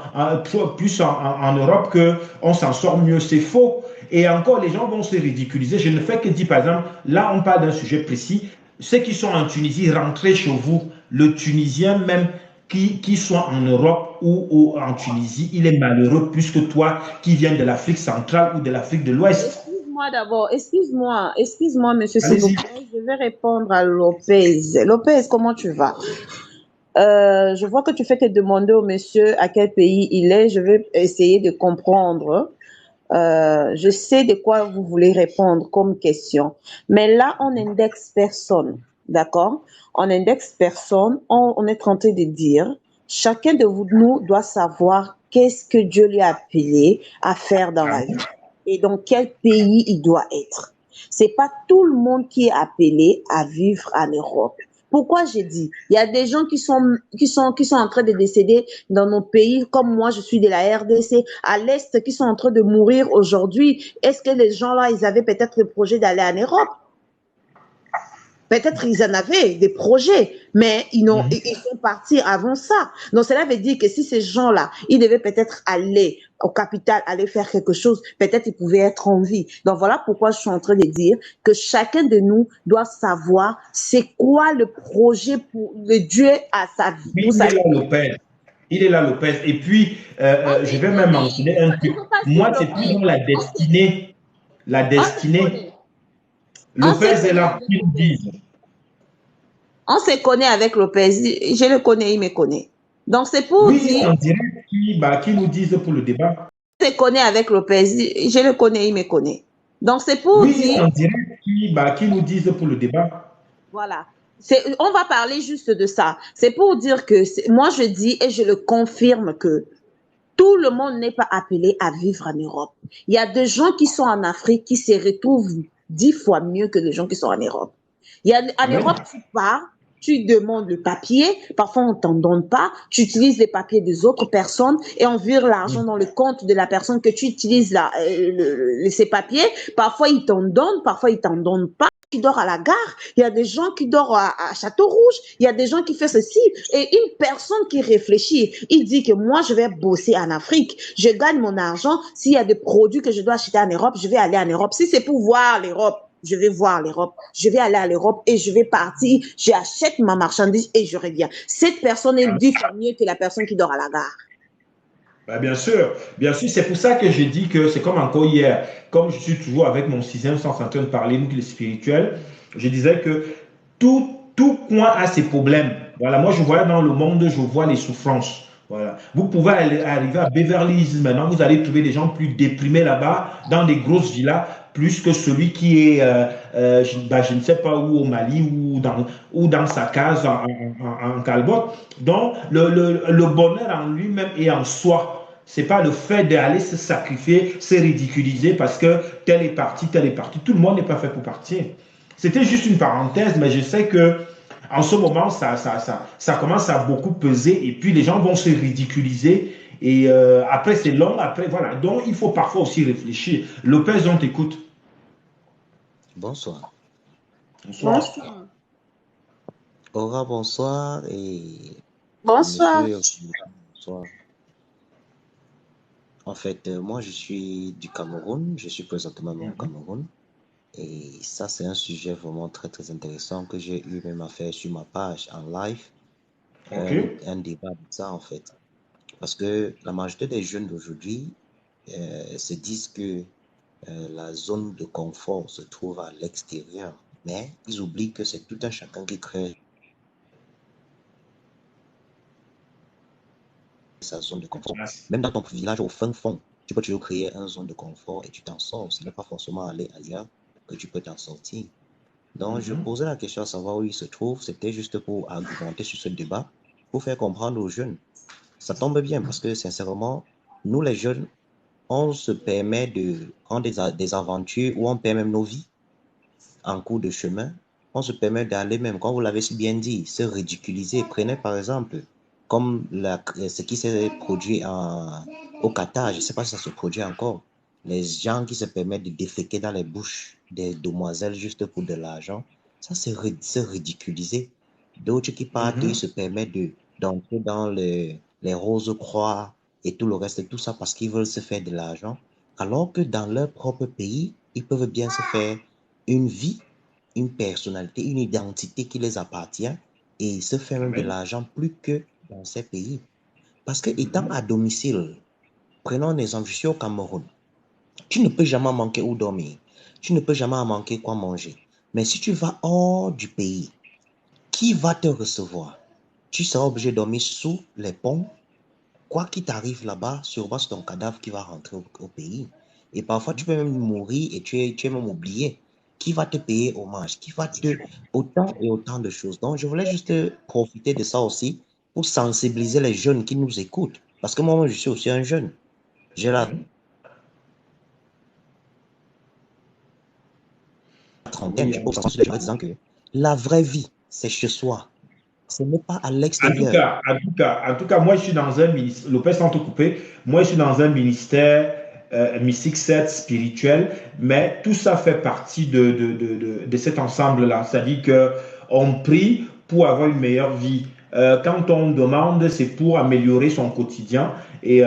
plus en Europe qu'on s'en sort mieux. C'est faux. Et encore, les gens vont se ridiculiser. Je ne fais que dire, par exemple, là, on parle d'un sujet précis. Ceux qui sont en Tunisie, rentrez chez vous. Le Tunisien même qui soit en Europe ou en Tunisie, il est malheureux plus que toi qui viens de l'Afrique centrale ou de l'Afrique de l'Ouest. Excuse-moi, monsieur, s'il vous plaît. Je vais répondre à Lopez. Lopez, comment tu vas? Je vois que tu fais te demander au monsieur à quel pays il est. Je vais essayer de comprendre. Je sais de quoi vous voulez répondre comme question. Mais là, on indexe personne. D'accord? On indexe personne. On est en train de dire, chacun de nous doit savoir qu'est-ce que Dieu lui a appelé à faire dans la vie. Et dans quel pays il doit être. C'est pas tout le monde qui est appelé à vivre en Europe. Pourquoi j'ai dit? Il y a des gens qui sont en train de décéder dans nos pays, comme moi, je suis de la RDC, à l'Est, qui sont en train de mourir aujourd'hui. Est-ce que les gens-là, ils avaient peut-être le projet d'aller en Europe? Peut-être ils en avaient des projets, mais ils sont partis avant ça. Donc cela veut dire que si ces gens-là, ils devaient peut-être aller au capital, aller faire quelque chose, peut-être ils pouvaient être en vie. Donc voilà pourquoi je suis en train de dire que chacun de nous doit savoir c'est quoi le projet pour le Dieu à sa vie. Il est là, Lopez. Il est là, Lopez. Et puis, je vais même mentionner un truc. Moi, c'est plus dans la destinée. La destinée. Lopez est là, qu'ils disent. On se connaît avec Lopez. Je le connais, il me connaît. Donc c'est pour dire. On dirait qui nous disent pour le débat. On se connaît avec Lopez. Je le connais, il me connaît. Donc c'est pour dire. On dirait qui nous disent pour le débat. Voilà. On va parler juste de ça. C'est pour dire que moi je dis et je le confirme que tout le monde n'est pas appelé à vivre en Europe. Il y a des gens qui sont en Afrique qui se retrouvent 10 fois mieux que les gens qui sont en Europe. En Europe, tu pars, tu demandes le papier, parfois on t'en donne pas, tu utilises les papiers des autres personnes et on vire l'argent dans le compte de la personne que tu utilises ces papiers. Parfois ils t'en donnent, parfois ils t'en donnent pas. Qui dort à la gare, il y a des gens qui dorment à Château-Rouge, il y a des gens qui font ceci. Et une personne qui réfléchit, il dit que moi, je vais bosser en Afrique, je gagne mon argent. S'il y a des produits que je dois acheter en Europe, je vais aller en Europe. Si c'est pour voir l'Europe, je vais voir l'Europe. Je vais aller à l'Europe et je vais partir, j'achète ma marchandise et je reviens. Cette personne est 10 fois mieux que la personne qui dort à la gare. Bien sûr, c'est pour ça que j'ai dit que c'est comme encore hier, comme je suis toujours avec mon 6e sens en train de parler, nous, les spirituels, je disais que tout coin a ses problèmes. Voilà, moi je vois dans le monde, je vois les souffrances. Voilà. Vous pouvez arriver à Beverly Hills maintenant, vous allez trouver des gens plus déprimés là-bas, dans des grosses villas, plus que celui qui est, je ne sais pas où, au Mali ou dans sa case en Calbotte. Donc, le bonheur en lui-même et en soi, c'est pas le fait d'aller se sacrifier, se ridiculiser parce que tel est parti, tel est parti. Tout le monde n'est pas fait pour partir. C'était juste une parenthèse, mais je sais que en ce moment, ça commence à beaucoup peser et puis les gens vont se ridiculiser. Et après, c'est long, après, voilà. Donc, il faut parfois aussi réfléchir. Lopez, on t'écoute. Bonsoir. Bonsoir. Bonsoir. Aura, bonsoir. Et Bonsoir. monsieur, bonsoir. En fait, moi, je suis du Cameroun. Je suis présentement au Cameroun. Et ça, c'est un sujet vraiment très, très intéressant que j'ai eu même à faire sur ma page en live. Ok. Un débat de ça, en fait. Parce que la majorité des jeunes d'aujourd'hui se disent que la zone de confort se trouve à l'extérieur. Mais ils oublient que c'est tout un chacun qui crée sa zone de confort. Merci. Même dans ton village, au fin fond, tu peux toujours créer une zone de confort et tu t'en sors. Ce n'est pas forcément aller ailleurs que tu peux t'en sortir. Donc, je posais la question à savoir où il se trouve. C'était juste pour argumenter sur ce débat, pour faire comprendre aux jeunes. Ça tombe bien parce que, sincèrement, nous les jeunes, on se permet de prendre des aventures où on perd même nos vies en cours de chemin. On se permet d'aller même, comme vous l'avez si bien dit, se ridiculiser. Prenez par exemple, comme ce qui s'est produit au Qatar, je ne sais pas si ça se produit encore, les gens qui se permettent de déféquer dans les bouches des demoiselles juste pour de l'argent, ça c'est se ridiculiser. D'autres qui partent, ils se permettent d'entrer dans les Rose-Croix et tout le reste, tout ça parce qu'ils veulent se faire de l'argent, alors que dans leur propre pays, ils peuvent bien se faire une vie, une personnalité, une identité qui les appartient et ils se font même de l'argent plus que dans ces pays. Parce que étant à domicile, prenons un exemple, je suis au Cameroun, tu ne peux jamais manquer où dormir, tu ne peux jamais manquer quoi manger. Mais si tu vas hors du pays, qui va te recevoir? Tu seras obligé de dormir sous les ponts. Quoi qu'il t'arrive là-bas, sûrement c'est ton cadavre qui va rentrer au pays. Et parfois, tu peux même mourir et tu es même oublié. Qui va te payer hommage? Qui va te... Autant et autant de choses. Donc, je voulais juste profiter de ça aussi pour sensibiliser les jeunes qui nous écoutent. Parce que moi, je suis aussi un jeune. J'ai la trentaine. Je pose ça sur les gens en disant que la vraie vie, c'est chez soi. Ce n'est pas à l'extérieur. En tout cas, moi, je suis dans un ministère, Lopez, sans te couper, moi, je suis dans un ministère mystique, certes, spirituel, mais tout ça fait partie de cet ensemble-là. C'est-à-dire qu'on prie pour avoir une meilleure vie. Quand on demande, c'est pour améliorer son quotidien. Et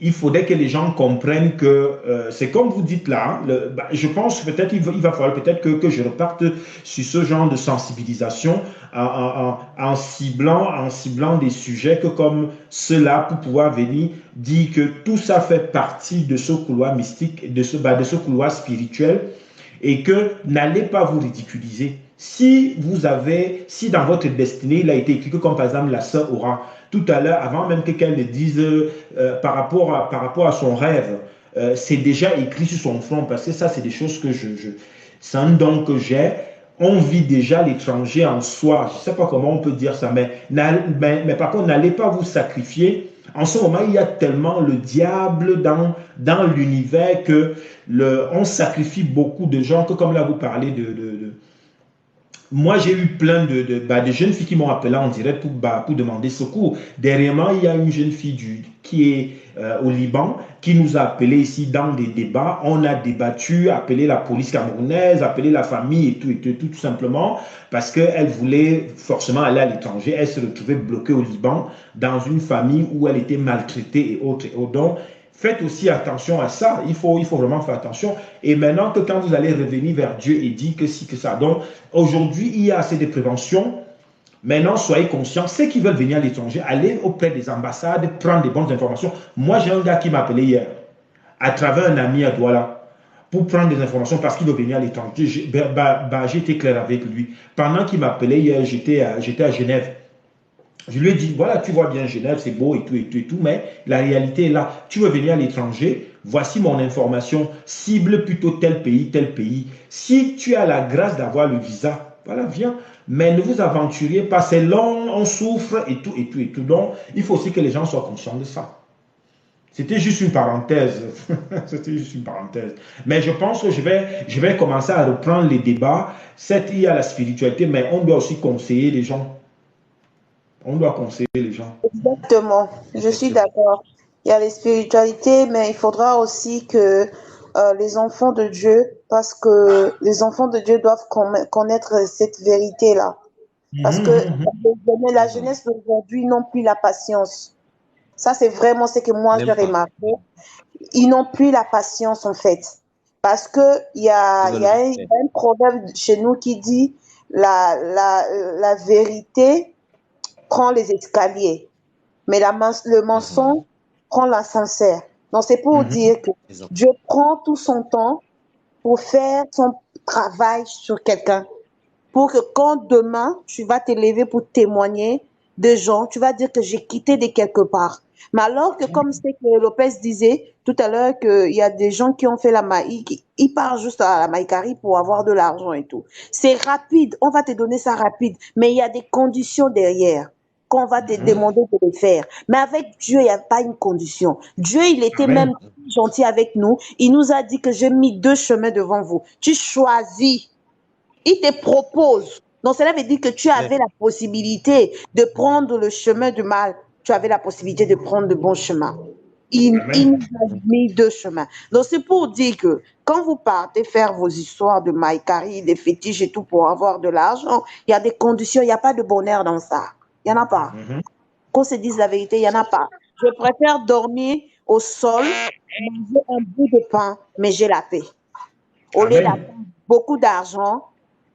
il faudrait que les gens comprennent que c'est comme vous dites là, hein, je pense peut-être il va falloir peut-être que je reparte sur ce genre de sensibilisation en ciblant des sujets que comme ceux-là pour pouvoir venir dire que tout ça fait partie de ce couloir mystique, de ce couloir spirituel et que n'allez pas vous ridiculiser. Si dans votre destinée, il a été écrit que comme par exemple la sœur Aura, tout à l'heure, avant même qu'elle le dise par rapport à son rêve, c'est déjà écrit sur son front parce que ça, c'est des choses que c'est un don que j'ai. On vit déjà l'étranger en soi. Je ne sais pas comment on peut dire ça, mais par contre, n'allez pas vous sacrifier. En ce moment, il y a tellement le diable dans l'univers que on sacrifie beaucoup de gens que comme là, vous parlez moi, j'ai eu plein de jeunes filles qui m'ont appelé en direct pour demander secours. Dernièrement, il y a une jeune fille qui est au Liban qui nous a appelé ici dans des débats. On a débattu, appelé la police camerounaise, appelé la famille et tout simplement parce qu'elle voulait forcément aller à l'étranger. Elle se retrouvait bloquée au Liban dans une famille où elle était maltraitée et autres. Donc, faites aussi attention à ça. Il faut vraiment faire attention. Et maintenant que quand vous allez revenir vers Dieu et dire que si, que ça. Donc, aujourd'hui, il y a assez de prévention. Maintenant, soyez conscients. Ceux qui veulent venir à l'étranger, allez auprès des ambassades, prendre des bonnes informations. Moi, j'ai un gars qui m'a appelé hier, à travers un ami à Douala, pour prendre des informations parce qu'il veut venir à l'étranger. J'ai été clair avec lui. Pendant qu'il m'appelait hier, j'étais à Genève. Je lui ai dit, voilà, tu vois bien Genève, c'est beau et tout, et tout, et tout, mais la réalité est là. Tu veux venir à l'étranger, voici mon information, cible plutôt tel pays, tel pays. Si tu as la grâce d'avoir le visa, voilà, viens. Mais ne vous aventuriez pas, c'est long, on souffre et tout, et tout, et tout. Donc, il faut aussi que les gens soient conscients de ça. C'était juste une parenthèse. C'était juste une parenthèse. Mais je pense que je vais commencer à reprendre les débats. Certes, il y a la spiritualité, mais on doit aussi conseiller les gens. On doit conseiller les gens. Exactement, je suis Effectivement. d'accord. Il y a les spiritualités, mais il faudra aussi que les enfants de Dieu, parce que les enfants de Dieu doivent connaître cette vérité-là. Parce que la Mhm. jeunesse d'aujourd'hui n'ont plus la patience. Ça, c'est vraiment ce que moi j'ai Même pas. remarqué. Ils n'ont plus la patience, en fait. Parce que Ils il veulent y a vite un, fait. proverbe chez nous qui dit la vérité prend les escaliers, mais le Mhm. mensonge prend l'ascenseur. Donc, c'est pour Mhm. dire que Exact. Dieu prend tout son temps pour faire son travail sur quelqu'un. Pour que quand demain, tu vas te lever pour témoigner de gens, tu vas dire que j'ai quitté de quelque part. Mais alors que, comme c'est que Lopez disait tout à l'heure, qu'il y a des gens qui ont fait la maï, ils partent juste à la maïkari pour avoir de l'argent et tout. C'est rapide, on va te donner ça rapide, mais il y a des conditions derrière qu'on va te demander de le faire. Mais avec Dieu, il n'y a pas une condition. Dieu, il était Amen. même gentil avec nous. Il nous a dit que j'ai mis deux chemins devant vous. Tu choisis. Il te propose. Donc, cela veut dire que tu Mais, avais la possibilité de prendre le chemin du mal. Tu avais la possibilité de prendre le bon chemin. Il Amen. nous a mis deux chemins. Donc, c'est pour dire que quand vous partez faire vos histoires de maïkari, des fétiches et tout pour avoir de l'argent, il y a des conditions, il n'y a pas de bonheur dans ça. Il n'y en a pas. Mhm. Qu'on se dise la vérité, il n'y en a pas. Je préfère dormir au sol, manger un bout de pain, mais j'ai la paix. Au lieu d'avoir Amen. beaucoup d'argent,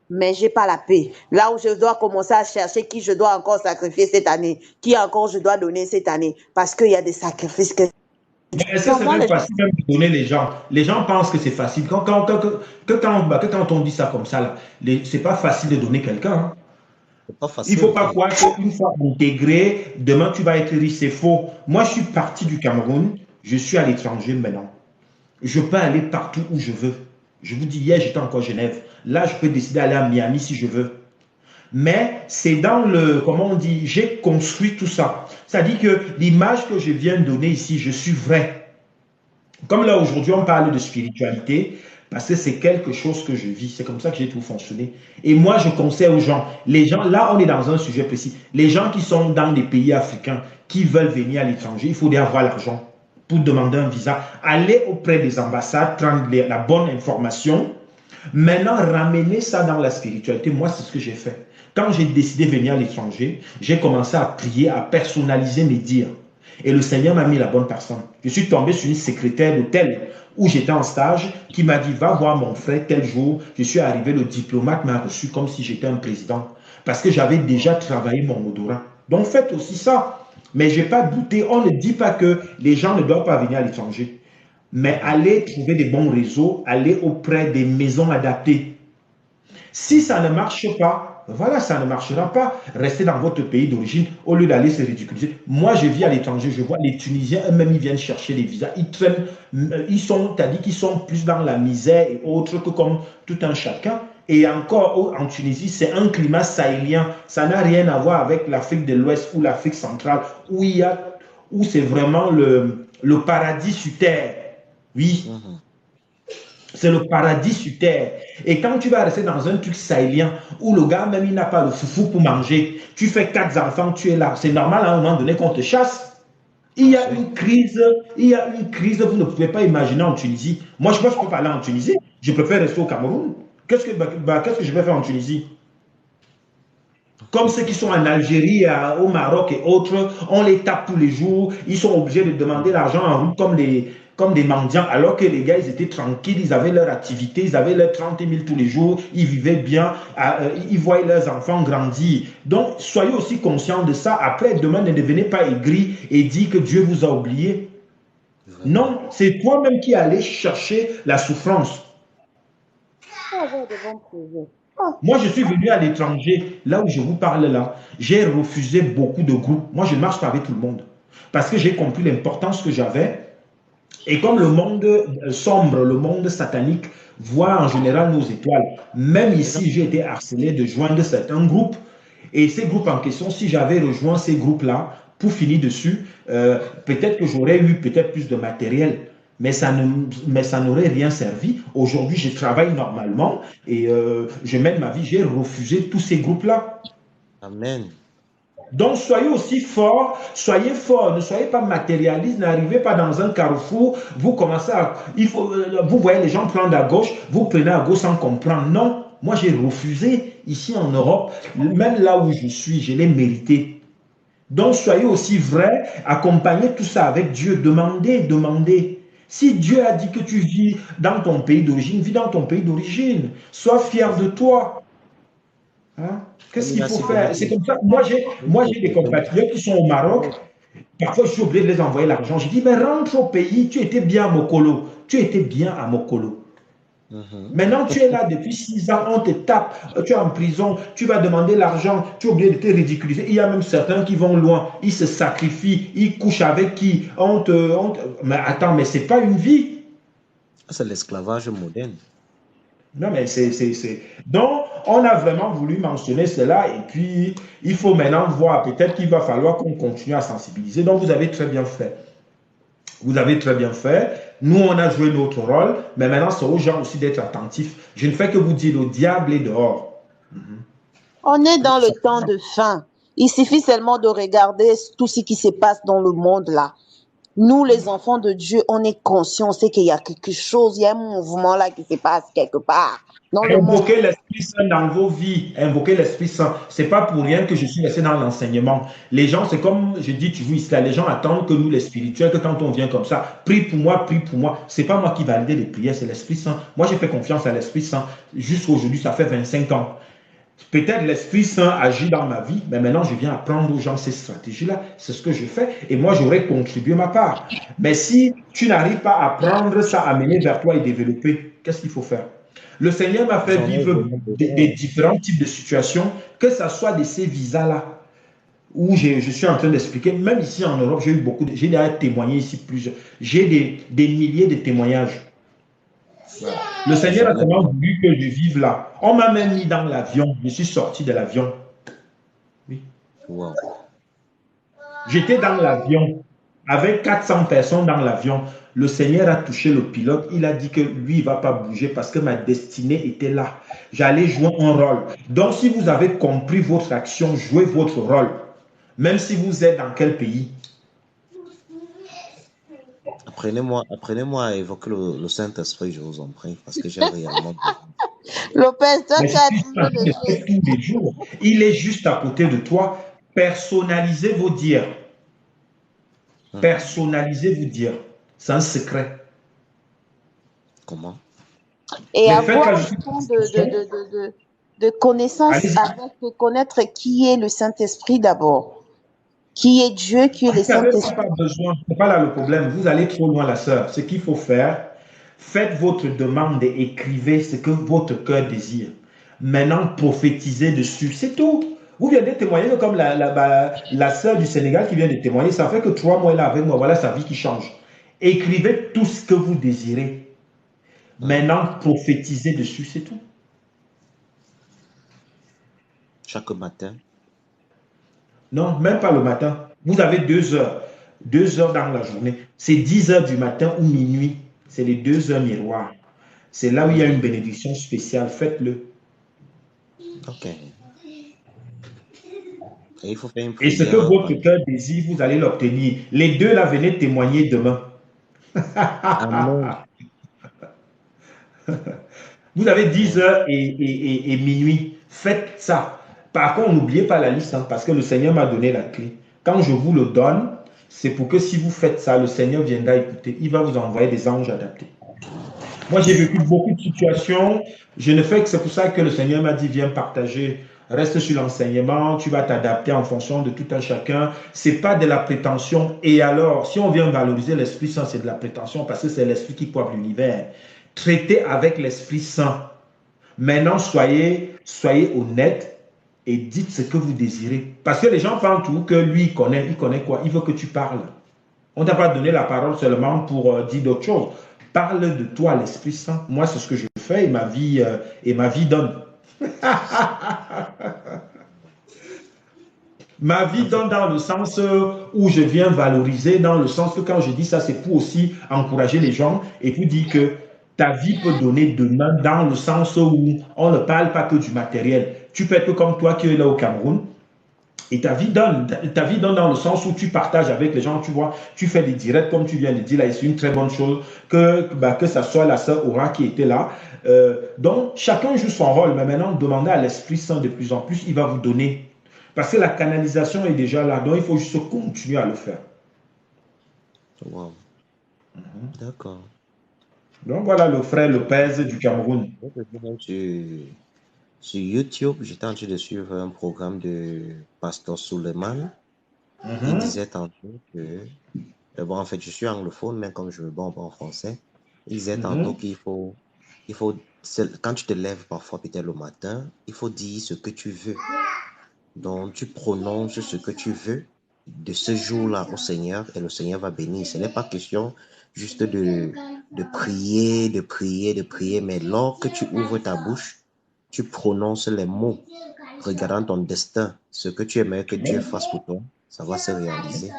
mais j'ai pas la paix. Là où je dois commencer à chercher qui je dois encore sacrifier cette année, qui encore je dois donner cette année, parce qu'il y a des sacrifices que... Mais est-ce que Non, c'est moi, même les gens... facile même de donner les gens? Les gens pensent que c'est facile. Quand on dit ça comme ça, là, c'est pas facile de donner quelqu'un, hein. c'est pas Il ne faut facile. pas croire qu'une fois intégré, demain tu vas être riche, c'est faux. Moi, je suis parti du Cameroun, je suis à l'étranger maintenant. Je peux aller partout où je veux. Je vous dis, hier, j'étais encore à Genève. Là, je peux décider d'aller à Miami si je veux. Mais c'est dans le, comment on dit, j'ai construit tout ça. C'est-à-dire que l'image que je viens de donner ici, je suis vrai. Comme là, aujourd'hui, on parle de spiritualité, parce que c'est quelque chose que je vis. C'est comme ça que j'ai tout fonctionné. Et moi, je conseille aux gens, les gens, là, on est dans un sujet précis. Les gens qui sont dans des pays africains, qui veulent venir à l'étranger, il faut avoir l'argent pour demander un visa. Allez auprès des ambassades, prendre la bonne information. Maintenant, ramener ça dans la spiritualité, moi, c'est ce que j'ai fait. Quand j'ai décidé de venir à l'étranger, j'ai commencé à prier, à personnaliser mes dires. Et le Seigneur m'a mis la bonne personne. Je suis tombé sur une secrétaire d'hôtel où j'étais en stage qui m'a dit, va voir mon frère tel jour. Je suis arrivé, le diplomate m'a reçu comme si j'étais un président. Parce que j'avais déjà travaillé mon odorat. Donc faites aussi ça. Mais je n'ai pas douté. On ne dit pas que les gens ne doivent pas venir à l'étranger. Mais allez trouver des bons réseaux, allez auprès des maisons adaptées. Si ça ne marche pas, voilà, ça ne marchera pas. Restez dans votre pays d'origine au lieu d'aller se ridiculiser. Moi, je vis à l'étranger, je vois les Tunisiens eux-mêmes, ils viennent chercher les visas. Ils traînent, ils sont, t'as dit qu'ils sont plus dans la misère et autres que comme tout un chacun. Et encore en Tunisie, c'est un climat sahélien. Ça n'a rien à voir avec l'Afrique de l'Ouest ou l'Afrique centrale, où c'est vraiment le paradis sur terre. Oui, Mhm. c'est le paradis sur terre. Et quand tu vas rester dans un truc sahélien où le gars même il n'a pas le foufou pour manger, tu fais 4 enfants, tu es là. C'est normal à un moment donné qu'on te chasse. Il Bien y a sûr. une crise, il y a une crise, vous ne pouvez pas imaginer en Tunisie. Moi, je peux pas aller en Tunisie, je préfère rester au Cameroun. Qu'est-ce que je vais faire en Tunisie? Comme ceux qui sont en Algérie, au Maroc et autres, on les tape tous les jours, ils sont obligés de demander l'argent en route comme des mendiants, alors que les gars, ils étaient tranquilles, ils avaient leur activité, ils avaient leurs 30 000 tous les jours, ils vivaient bien, ils voyaient leurs enfants grandir. Donc, soyez aussi conscients de ça. Après, demain, ne devenez pas aigris et dites que Dieu vous a oublié. Vraiment. Non, c'est toi-même qui allais chercher la souffrance. Il faut avoir de bons projets. Moi, je suis venu à l'étranger, là où je vous parle là. J'ai refusé beaucoup de groupes. Moi, je ne marche pas avec tout le monde. Parce que j'ai compris l'importance que j'avais. Et comme le monde sombre, le monde satanique, voit en général nos étoiles. Même ici, j'ai été harcelé de joindre certains groupes. Et ces groupes en question, si j'avais rejoint ces groupes-là, pour finir dessus, peut-être que j'aurais eu peut-être plus de matériel. Mais ça n'aurait rien servi. Aujourd'hui, je travaille normalement et je mène ma vie. J'ai refusé tous ces groupes-là. Amen. Donc, soyez aussi forts, soyez forts, ne soyez pas matérialistes, n'arrivez pas dans un carrefour, vous commencez à... vous voyez les gens prendre à gauche, vous prenez à gauche sans comprendre. Non, moi j'ai refusé ici en Europe, même là où je suis, je l'ai mérité. Donc, soyez aussi vrais, accompagnez tout ça avec Dieu, demandez. Si Dieu a dit que tu vis dans ton pays d'origine, vis dans ton pays d'origine. Sois fier de toi. Hein? Qu'est-ce qu'il faut faire? C'est comme ça. Moi, j'ai des compatriotes qui sont au Maroc. Parfois, je suis obligé de les envoyer l'argent. Je dis, mais rentre au pays. Tu étais bien à Mokolo. Tu étais bien à Mokolo. Maintenant, tu es là depuis 6 ans. On te tape. Tu es en prison. Tu vas demander l'argent. Tu es obligé de te ridiculiser. Il y a même certains qui vont loin. Ils se sacrifient. Ils couchent avec qui? Mais attends, mais ce n'est pas une vie. C'est l'esclavage moderne. Non, mais Donc, on a vraiment voulu mentionner cela et puis il faut maintenant voir, peut-être qu'il va falloir qu'on continue à sensibiliser. Donc, vous avez très bien fait. Vous avez très bien fait. Nous, on a joué notre rôle, mais maintenant, c'est aux gens aussi d'être attentifs. Je ne fais que vous dire, le diable est dehors. On est dans le temps de fin. Il suffit seulement de regarder tout ce qui se passe dans le monde là. Nous, les enfants de Dieu, on est conscients, on sait qu'il y a quelque chose, il y a un mouvement là qui se passe quelque part. Invoquez l'Esprit Saint dans vos vies. Invoquez l'Esprit Saint. Ce n'est pas pour rien que je suis resté dans l'enseignement. Les gens, c'est comme je dis toujours ici, les gens attendent que nous, les spirituels, que quand on vient comme ça, prie pour moi, prie pour moi. Ce n'est pas moi qui valide les prières, c'est l'Esprit Saint. Moi, j'ai fait confiance à l'Esprit Saint. Jusqu'à aujourd'hui, ça fait 25 ans. Peut-être l'Esprit Saint agit dans ma vie, mais maintenant je viens apprendre aux gens ces stratégies-là. C'est ce que je fais et moi j'aurais contribué ma part. Mais si tu n'arrives pas à prendre ça, à mener vers toi et développer, qu'est-ce qu'il faut faire? Le Seigneur m'a fait vivre des différents types de situations, que ce soit de ces visas-là, où je suis en train d'expliquer. Même ici en Europe, j'ai eu beaucoup de... J'ai déjà témoigné ici plusieurs. J'ai des milliers de témoignages. Le Seigneur a tellement voulu que je vive là. On m'a même mis dans l'avion. Je suis sorti de l'avion. Oui. Wow. J'étais dans l'avion avec 400 personnes dans l'avion. Le Seigneur a touché le pilote. Il a dit que lui, il ne va pas bouger parce que ma destinée était là. J'allais jouer un rôle. Donc, si vous avez compris votre action, jouez votre rôle. Même si vous êtes dans quel pays. Apprenez-moi à évoquer le Saint-Esprit, je vous en prie, parce que j'ai réellement... Lopez, toi, Mais tu as dit tous les jours. Il est juste à côté de toi. Personnalisez vos dires. Personnalisez vos dires. C'est un secret. Comment? Et avoir autant de connaissances avec connaître qui est le Saint-Esprit d'abord. Qui est Dieu, qui est le Saint-Esprit. Pas besoin. Ce n'est pas là le problème. Vous allez trop loin, la sœur. Ce qu'il faut faire, faites votre demande et écrivez ce que votre cœur désire. Maintenant, prophétisez dessus. C'est tout. Vous venez de témoigner comme la sœur du Sénégal qui vient de témoigner. Ça fait que 3 mois là avec moi. Voilà sa vie qui change. Écrivez tout ce que vous désirez. Maintenant, prophétisez dessus. C'est tout. Chaque matin? Non, même pas le matin. Vous avez 2 heures. 2 heures dans la journée. C'est 10 heures du matin ou minuit. C'est les 2 heures miroirs. C'est là où il y a une bénédiction spéciale. Faites-le. Ok. Et il faut faire une prière. Et ce que votre cœur désire, vous allez l'obtenir. Les 2 là, venez témoigner demain. Amen. Vous avez 10 heures et minuit. Faites ça. Par contre, n'oubliez pas la liste, parce que le Seigneur m'a donné la clé. Quand je vous le donne, c'est pour que si vous faites ça, le Seigneur viendra écouter. Il va vous envoyer des anges adaptés. Moi, j'ai vécu beaucoup de situations. Je ne fais que c'est pour ça que le Seigneur m'a dit, viens partager. Reste sur l'enseignement, tu vas t'adapter en fonction de tout un chacun. Ce n'est pas de la prétention. Et alors, si on vient valoriser l'Esprit Saint, c'est de la prétention parce que c'est l'Esprit qui coiffe l'univers. Traitez avec l'Esprit Saint. Maintenant, soyez honnête et dites ce que vous désirez. Parce que les gens pensent tout que lui, il connaît quoi? Il veut que tu parles. On ne t'a pas donné la parole seulement pour dire d'autres choses. Parle de toi, l'Esprit Saint. Moi, c'est ce que je fais et ma vie donne. Ma vie donne dans le sens où je viens valoriser, dans le sens que quand je dis ça, c'est pour aussi encourager les gens et pour dire que ta vie peut donner demain dans le sens où on ne parle pas que du matériel. Tu peux être comme toi qui es là au Cameroun et ta vie donne dans le sens où tu partages avec les gens, tu vois, tu fais des directs comme tu viens de dire là, et c'est une très bonne chose que ça soit la sœur Aura qui était là. Donc, chacun joue son rôle, mais maintenant, demandez à l'Esprit Saint de plus en plus, il va vous donner. Parce que la canalisation est déjà là, donc il faut juste continuer à le faire. Wow. D'accord. Donc voilà le frère Lopez du Cameroun. Sur YouTube, j'étais en train de suivre un programme de Pasteur Suleiman. Il disait tantôt que, bon, en fait, je suis anglophone, mais comme je veux bon en français, il disait tantôt qu'il faut, quand tu te lèves parfois peut-être le matin, il faut dire ce que tu veux. Donc, tu prononces ce que tu veux de ce jour-là au Seigneur et le Seigneur va bénir. Ce n'est pas question juste de prier, mais lors que tu ouvres ta bouche, tu prononces les mots regardant ton destin, ce que tu aimerais que Dieu fasse pour toi, ça va se réaliser.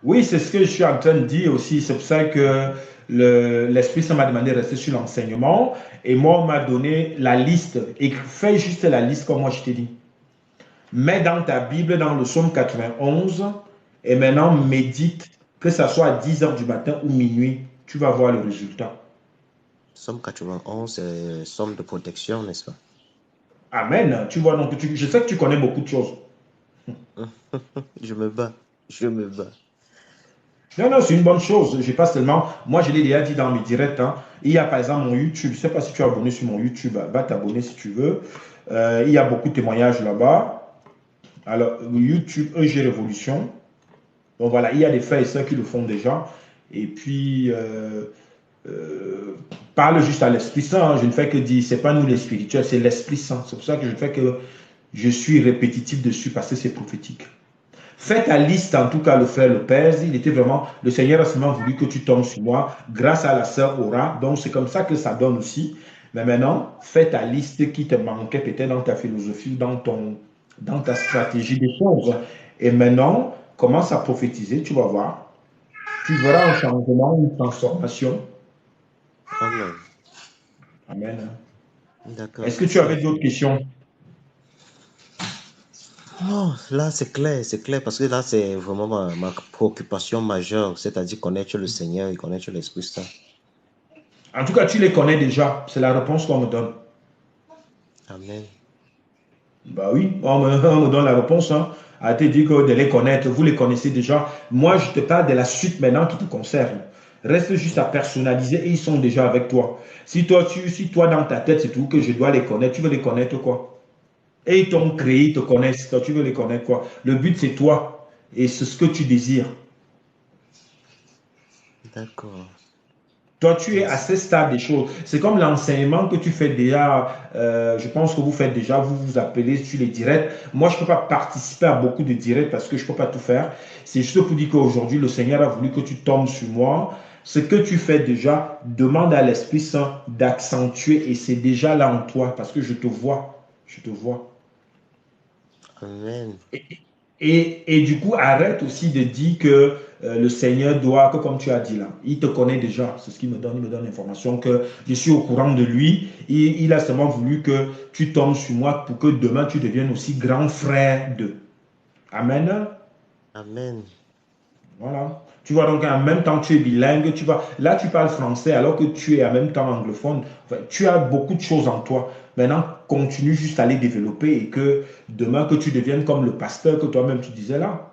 Oui, c'est ce que je suis en train de dire aussi. C'est pour ça que l'Esprit Saint m'a demandé de rester sur l'enseignement et moi, on m'a donné la liste. Et fais juste la liste comme moi je t'ai dit. Mets dans ta Bible, dans le psaume 91, et maintenant médite, que ça soit à 10 heures du matin ou minuit, tu vas voir le résultat. Psaume 91, c'est somme de protection, n'est-ce pas? Amen. Tu vois, donc, je sais que tu connais beaucoup de choses. Je me bats. Non, c'est une bonne chose. Je pas seulement, moi je l'ai déjà dit dans mes directs. Hein. Il y a par exemple mon YouTube. Je ne sais pas si tu es abonné sur mon YouTube. Va t'abonner si tu veux. Il y a beaucoup de témoignages là-bas. Alors, YouTube EG Révolution. Donc voilà, il y a des frères et sœurs qui le font déjà. Et puis, parle juste à l'Esprit Saint. Hein. Je ne fais que dire, ce n'est pas nous les spirituels, c'est l'Esprit Saint. C'est pour ça que je fais que je suis répétitif dessus parce que c'est prophétique. Fais ta liste, en tout cas, le frère Lopez. Il était vraiment, le Seigneur a seulement voulu que tu tombes sur moi grâce à la sœur Aura. Donc, c'est comme ça que ça donne aussi. Mais maintenant, fais ta liste qui te manquait peut-être dans ta philosophie, dans ta stratégie des choses. Et maintenant, commence à prophétiser, tu vas voir. Tu verras un changement, une transformation. Amen. Amen. D'accord. Est-ce que tu avais d'autres questions? Oh, là, c'est clair, parce que là, c'est vraiment ma préoccupation majeure, c'est-à-dire connaître le Seigneur et connaître l'Esprit Saint. En tout cas, tu les connais déjà. C'est la réponse qu'on me donne. Amen. Bah oui, on me donne la réponse. Hein. A été dit que de les connaître, vous les connaissez déjà. Moi, je te parle de la suite maintenant qui te concerne. Reste juste à personnaliser et ils sont déjà avec toi. Si toi, dans ta tête, c'est tout que je dois les connaître, tu veux les connaître quoi? Et ils t'ont créé, ils te connaissent, toi, tu veux les connaître quoi? Le but, c'est toi et c'est ce que tu désires. D'accord. Toi, tu es à ce stade des choses. C'est comme l'enseignement que tu fais déjà. Je pense que vous faites déjà, vous vous appelez sur les directs. Moi, je ne peux pas participer à beaucoup de directs parce que je ne peux pas tout faire. C'est juste pour dire qu'aujourd'hui, le Seigneur a voulu que tu tombes sur moi. Ce que tu fais déjà, demande à l'Esprit Saint d'accentuer et c'est déjà là en toi parce que je te vois. Je te vois. Amen. Et du coup, arrête aussi de dire que le Seigneur doit, que comme tu as dit là, il te connaît déjà. C'est ce qu'il me donne. Il me donne l'information que je suis au courant de lui. Il a seulement voulu que tu tombes sur moi pour que demain tu deviennes aussi grand frère d'eux. Amen. Amen. Voilà. Tu vois, donc en même temps, tu es bilingue. Là, tu parles français alors que tu es en même temps anglophone. Enfin, tu as beaucoup de choses en toi. Maintenant, continue juste à les développer et que demain, que tu deviennes comme le pasteur que toi-même tu disais là.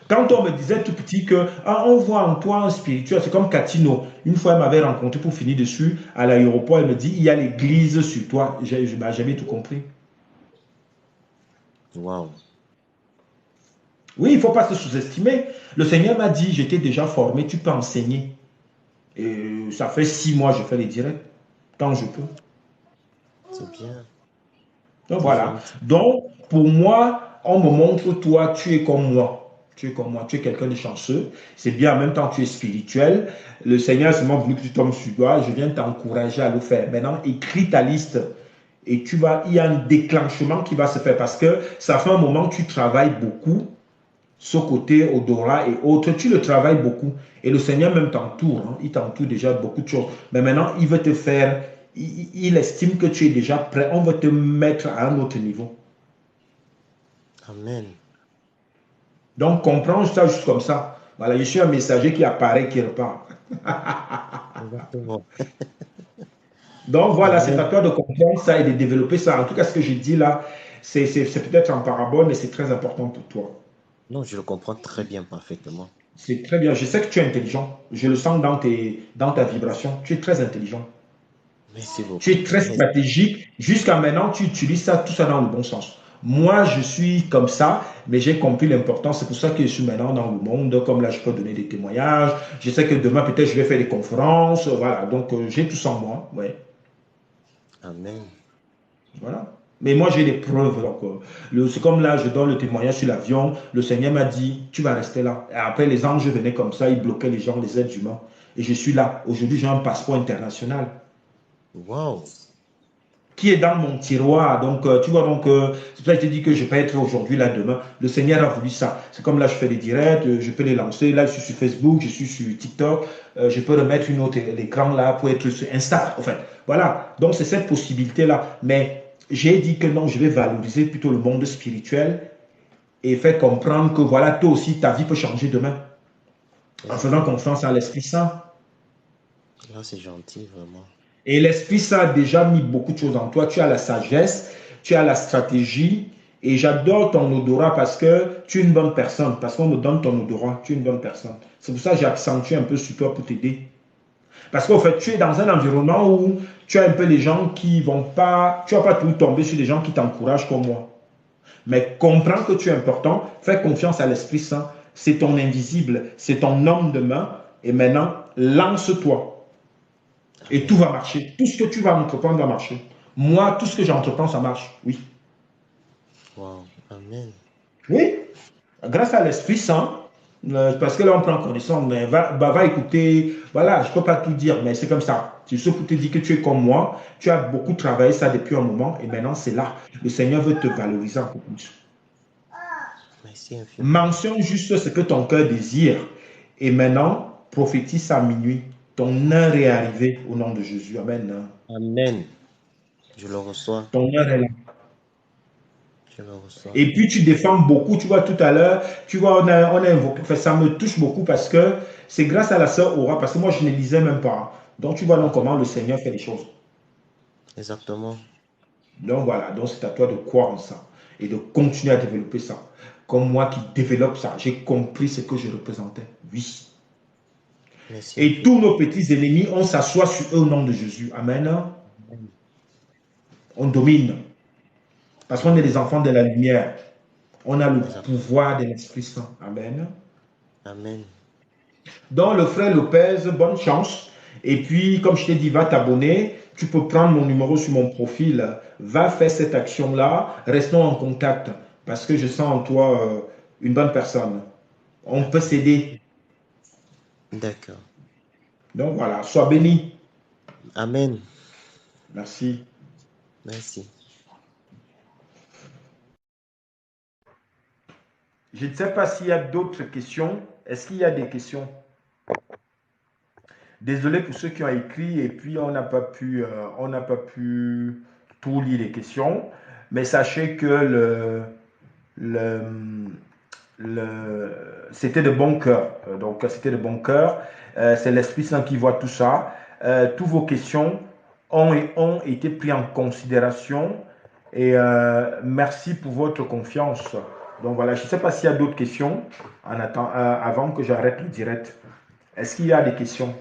Quand on me disait tout petit que on voit en toi un spirituel, c'est comme Catino. Une fois, elle m'avait rencontré pour finir dessus à l'aéroport. Elle me dit, il y a l'église sur toi. Je n'ai jamais tout compris. Wow. Oui, il ne faut pas se sous-estimer. Le Seigneur m'a dit, j'étais déjà formé, tu peux enseigner. Et ça fait 6 mois que je fais les directs, quand je peux. C'est bien. Donc C'est voilà. gentil. Donc, pour moi, on me montre, toi, tu es comme moi. Tu es comme moi, tu es quelqu'un de chanceux. C'est bien, en même temps, tu es spirituel. Le Seigneur c'est voulu que tu tombes sur toi. Je viens t'encourager à le faire. Maintenant, écris ta liste. Et il y a un déclenchement qui va se faire parce que ça fait un moment que tu travailles beaucoup. Ce côté odorat et autres, tu le travailles beaucoup. Et le Seigneur même t'entoure. Hein. Il t'entoure déjà de beaucoup de choses. Mais maintenant, il veut te faire, il estime que tu es déjà prêt. On veut te mettre à un autre niveau. Amen. Donc, comprends ça juste comme ça. Voilà, je suis un messager qui apparaît, qui repart. Exactement. Donc, voilà, c'est à Amen. toi de comprendre ça et de développer ça. En tout cas, ce que je dis là, c'est peut-être en parabole, mais c'est très important pour toi. Non, je le comprends très bien, parfaitement. C'est très bien. Je sais que tu es intelligent. Je le sens dans ta vibration. Tu es très intelligent. Merci Tu beaucoup. es très stratégique. Jusqu'à maintenant, tu utilises ça, tout ça dans le bon sens. Moi, je suis comme ça, mais j'ai compris l'importance. C'est pour ça que je suis maintenant dans le monde. Comme là, je peux donner des témoignages. Je sais que demain, peut-être, je vais faire des conférences. Voilà. Donc, j'ai tout ça en moi. Ouais. Amen. Voilà. Mais moi, j'ai des preuves. Donc, c'est comme là, je donne le témoignage sur l'avion. Le Seigneur m'a dit, tu vas rester là. Et après, les anges venaient comme ça, ils bloquaient les gens, les êtres humains. Et je suis là. Aujourd'hui, j'ai un passeport international Wow. qui est dans mon tiroir. Donc, tu vois, donc, c'est pour ça que je te dis que je peux être aujourd'hui, là, demain. Le Seigneur a voulu ça. C'est comme là, je fais des directs, je peux les lancer. Là, je suis sur Facebook, je suis sur TikTok. Je peux remettre une autre l'écran là pour être sur Insta. En fait, voilà. Donc, c'est cette possibilité-là. Mais j'ai dit que non, je vais valoriser plutôt le monde spirituel et faire comprendre que, voilà, toi aussi, ta vie peut changer demain en faisant Exactement. confiance à l'Esprit Saint. Là, c'est gentil, vraiment. Et l'Esprit Saint a déjà mis beaucoup de choses en toi. Tu as la sagesse, tu as la stratégie. Et j'adore ton odorat parce que tu es une bonne personne. Parce qu'on me donne ton odorat, tu es une bonne personne. C'est pour ça que j'ai accentué un peu sur toi pour t'aider. Parce qu'en fait, tu es dans un environnement où tu as un peu les gens qui vont pas... Tu vas pas tout tomber sur des gens qui t'encouragent comme moi. Mais comprends que tu es important. Fais confiance à l'Esprit Saint. C'est ton invisible. C'est ton homme de main. Et maintenant, lance-toi. Et tout Amen. va marcher. Tout ce que tu vas entreprendre va marcher. Moi, tout ce que j'entreprends, ça marche. Oui. Wow. Amen. Oui. Grâce à l'Esprit Saint, parce que là, on prend connaissance, mais va écouter. Voilà, je ne peux pas tout dire, mais c'est comme ça. C'est juste pour te dire que tu es comme moi. Tu as beaucoup travaillé ça depuis un moment et maintenant, c'est là. Le Seigneur veut te valoriser encore plus. Merci infiniment. Mentionne juste ce que ton cœur désire. Et maintenant, prophétise à minuit. Ton heure est arrivée au nom de Jésus. Amen. Amen. Je le reçois. Ton heure est là. Je le reçois. Et puis tu défends beaucoup, tu vois, tout à l'heure, tu vois, on a invoqué, enfin, ça me touche beaucoup parce que c'est grâce à la sœur Aura, parce que moi je ne lisais même pas. Donc tu vois donc comment le Seigneur fait les choses. Exactement. Donc voilà, donc c'est à toi de croire en ça et de continuer à développer ça. Comme moi qui développe ça, j'ai compris ce que je représentais. Oui. Merci Et tous infiniment. nos petits ennemis, on s'assoit sur eux au nom de Jésus. Amen. Amen. On domine parce qu'on est des enfants de la lumière. On a le Exactement. pouvoir de l'Esprit Saint. Amen. Amen. Donc, le frère Lopez, bonne chance. Et puis, comme je t'ai dit, va t'abonner. Tu peux prendre mon numéro sur mon profil. Va faire cette action-là. Restons en contact parce que je sens en toi une bonne personne. On peut s'aider. D'accord. Donc, voilà. Sois béni. Amen. Merci. Merci. Je ne sais pas s'il y a d'autres questions. Est-ce qu'il y a des questions? Désolé pour ceux qui ont écrit et puis on n'a pas pu tout lire les questions. Mais sachez que le, c'était de bon cœur. Donc, c'était de bon cœur. C'est l'Esprit Saint qui voit tout ça. Toutes vos questions ont été prises en considération. Et merci pour votre confiance. Donc, voilà, je ne sais pas s'il y a d'autres questions avant que j'arrête le direct. Est-ce qu'il y a des questions?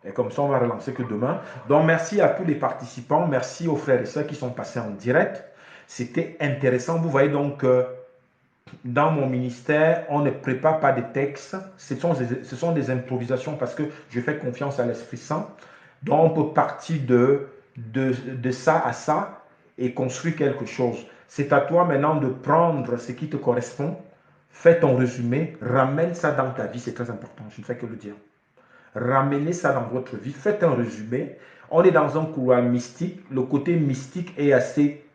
Et comme ça, on va relancer que demain. Donc, merci à tous les participants. Merci aux frères et sœurs qui sont passés en direct. C'était intéressant. Vous voyez donc dans mon ministère, on ne prépare pas des textes. Ce sont des improvisations parce que je fais confiance à l'Esprit Saint. Donc, on peut partir de ça à ça et construire quelque chose. C'est à toi maintenant de prendre ce qui te correspond, fais ton résumé, ramène ça dans ta vie, c'est très important, je ne fais que le dire. Ramenez ça dans votre vie, faites un résumé. On est dans un couloir mystique, le côté mystique est assez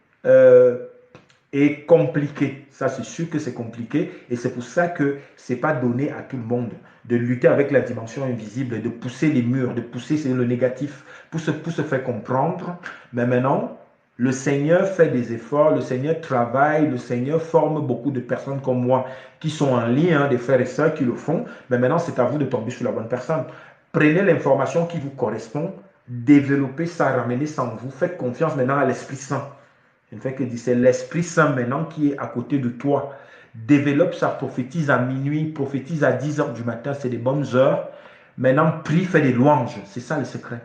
compliqué. Ça, c'est sûr que c'est compliqué et c'est pour ça que ce n'est pas donné à tout le monde de lutter avec la dimension invisible, de pousser les murs, de pousser le négatif pour se faire comprendre. Mais maintenant, le Seigneur fait des efforts, le Seigneur travaille, le Seigneur forme beaucoup de personnes comme moi qui sont en lien, des frères et sœurs qui le font. Mais maintenant, c'est à vous de tomber sur la bonne personne. Prenez l'information qui vous correspond, développez ça, ramenez ça en vous. Faites confiance maintenant à l'Esprit Saint. Je ne fais que dire, c'est l'Esprit Saint maintenant qui est à côté de toi. Développe ça, prophétise à minuit, prophétise à 10 h du matin, c'est des bonnes heures. Maintenant, prie, fais des louanges. C'est ça le secret.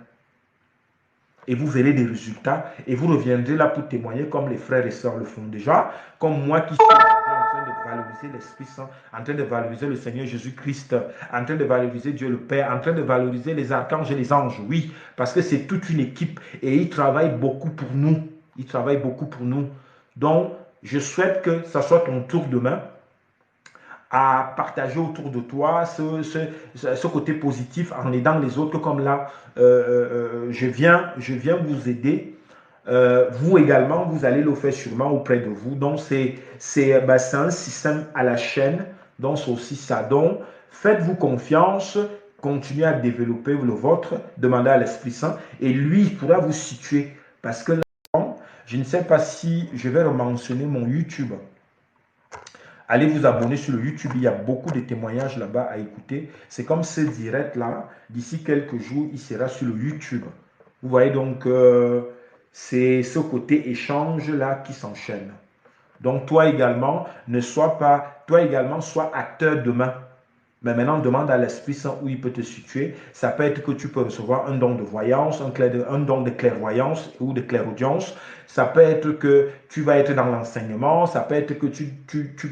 Et vous verrez des résultats et vous reviendrez là pour témoigner comme les frères et sœurs le font déjà, comme moi qui suis en train de valoriser l'Esprit Saint, en train de valoriser le Seigneur Jésus-Christ, en train de valoriser Dieu le Père, en train de valoriser les archanges et les anges, oui, parce que c'est toute une équipe et ils travaillent beaucoup pour nous. Ils travaillent beaucoup pour nous. Donc, je souhaite que ça soit ton tour demain à partager autour de toi ce côté positif en aidant les autres, comme là, je viens vous aider. Vous également, vous allez le faire sûrement auprès de vous. Donc, c'est un système à la chaîne. Donc, c'est aussi ça. Donc, faites-vous confiance, continuez à développer le vôtre, demandez à l'Esprit Saint et lui, il pourra vous situer. Parce que là, je ne sais pas si je vais mentionner mon YouTube. Allez vous abonner sur le YouTube, il y a beaucoup de témoignages là-bas à écouter. C'est comme ce direct-là, d'ici quelques jours, il sera sur le YouTube. Vous voyez donc, c'est ce côté échange-là qui s'enchaîne. Donc toi également, sois acteur demain. Mais maintenant, demande à l'Esprit Saint où il peut te situer. Ça peut être que tu peux recevoir un don de voyance, un don de clairvoyance ou de clairaudience. Ça peut être que tu vas être dans l'enseignement. Ça peut être que tu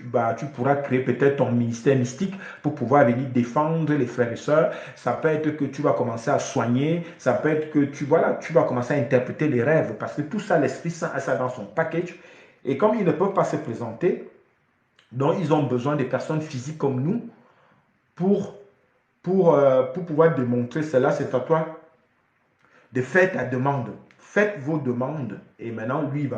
pourras créer peut-être ton ministère mystique pour pouvoir venir défendre les frères et sœurs. Ça peut être que tu vas commencer à soigner. Ça peut être que tu vas commencer à interpréter les rêves. Parce que tout ça, l'Esprit Saint a ça dans son package. Et comme ils ne peuvent pas se présenter, donc ils ont besoin des personnes physiques comme nous pour pouvoir démontrer cela. C'est à toi de faire ta demande. Faites vos demandes et maintenant, lui,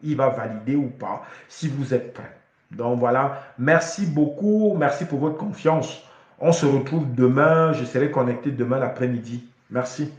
il va valider ou pas si vous êtes prêt. Donc voilà, merci beaucoup, merci pour votre confiance. On se retrouve demain, je serai connecté demain l'après-midi. Merci.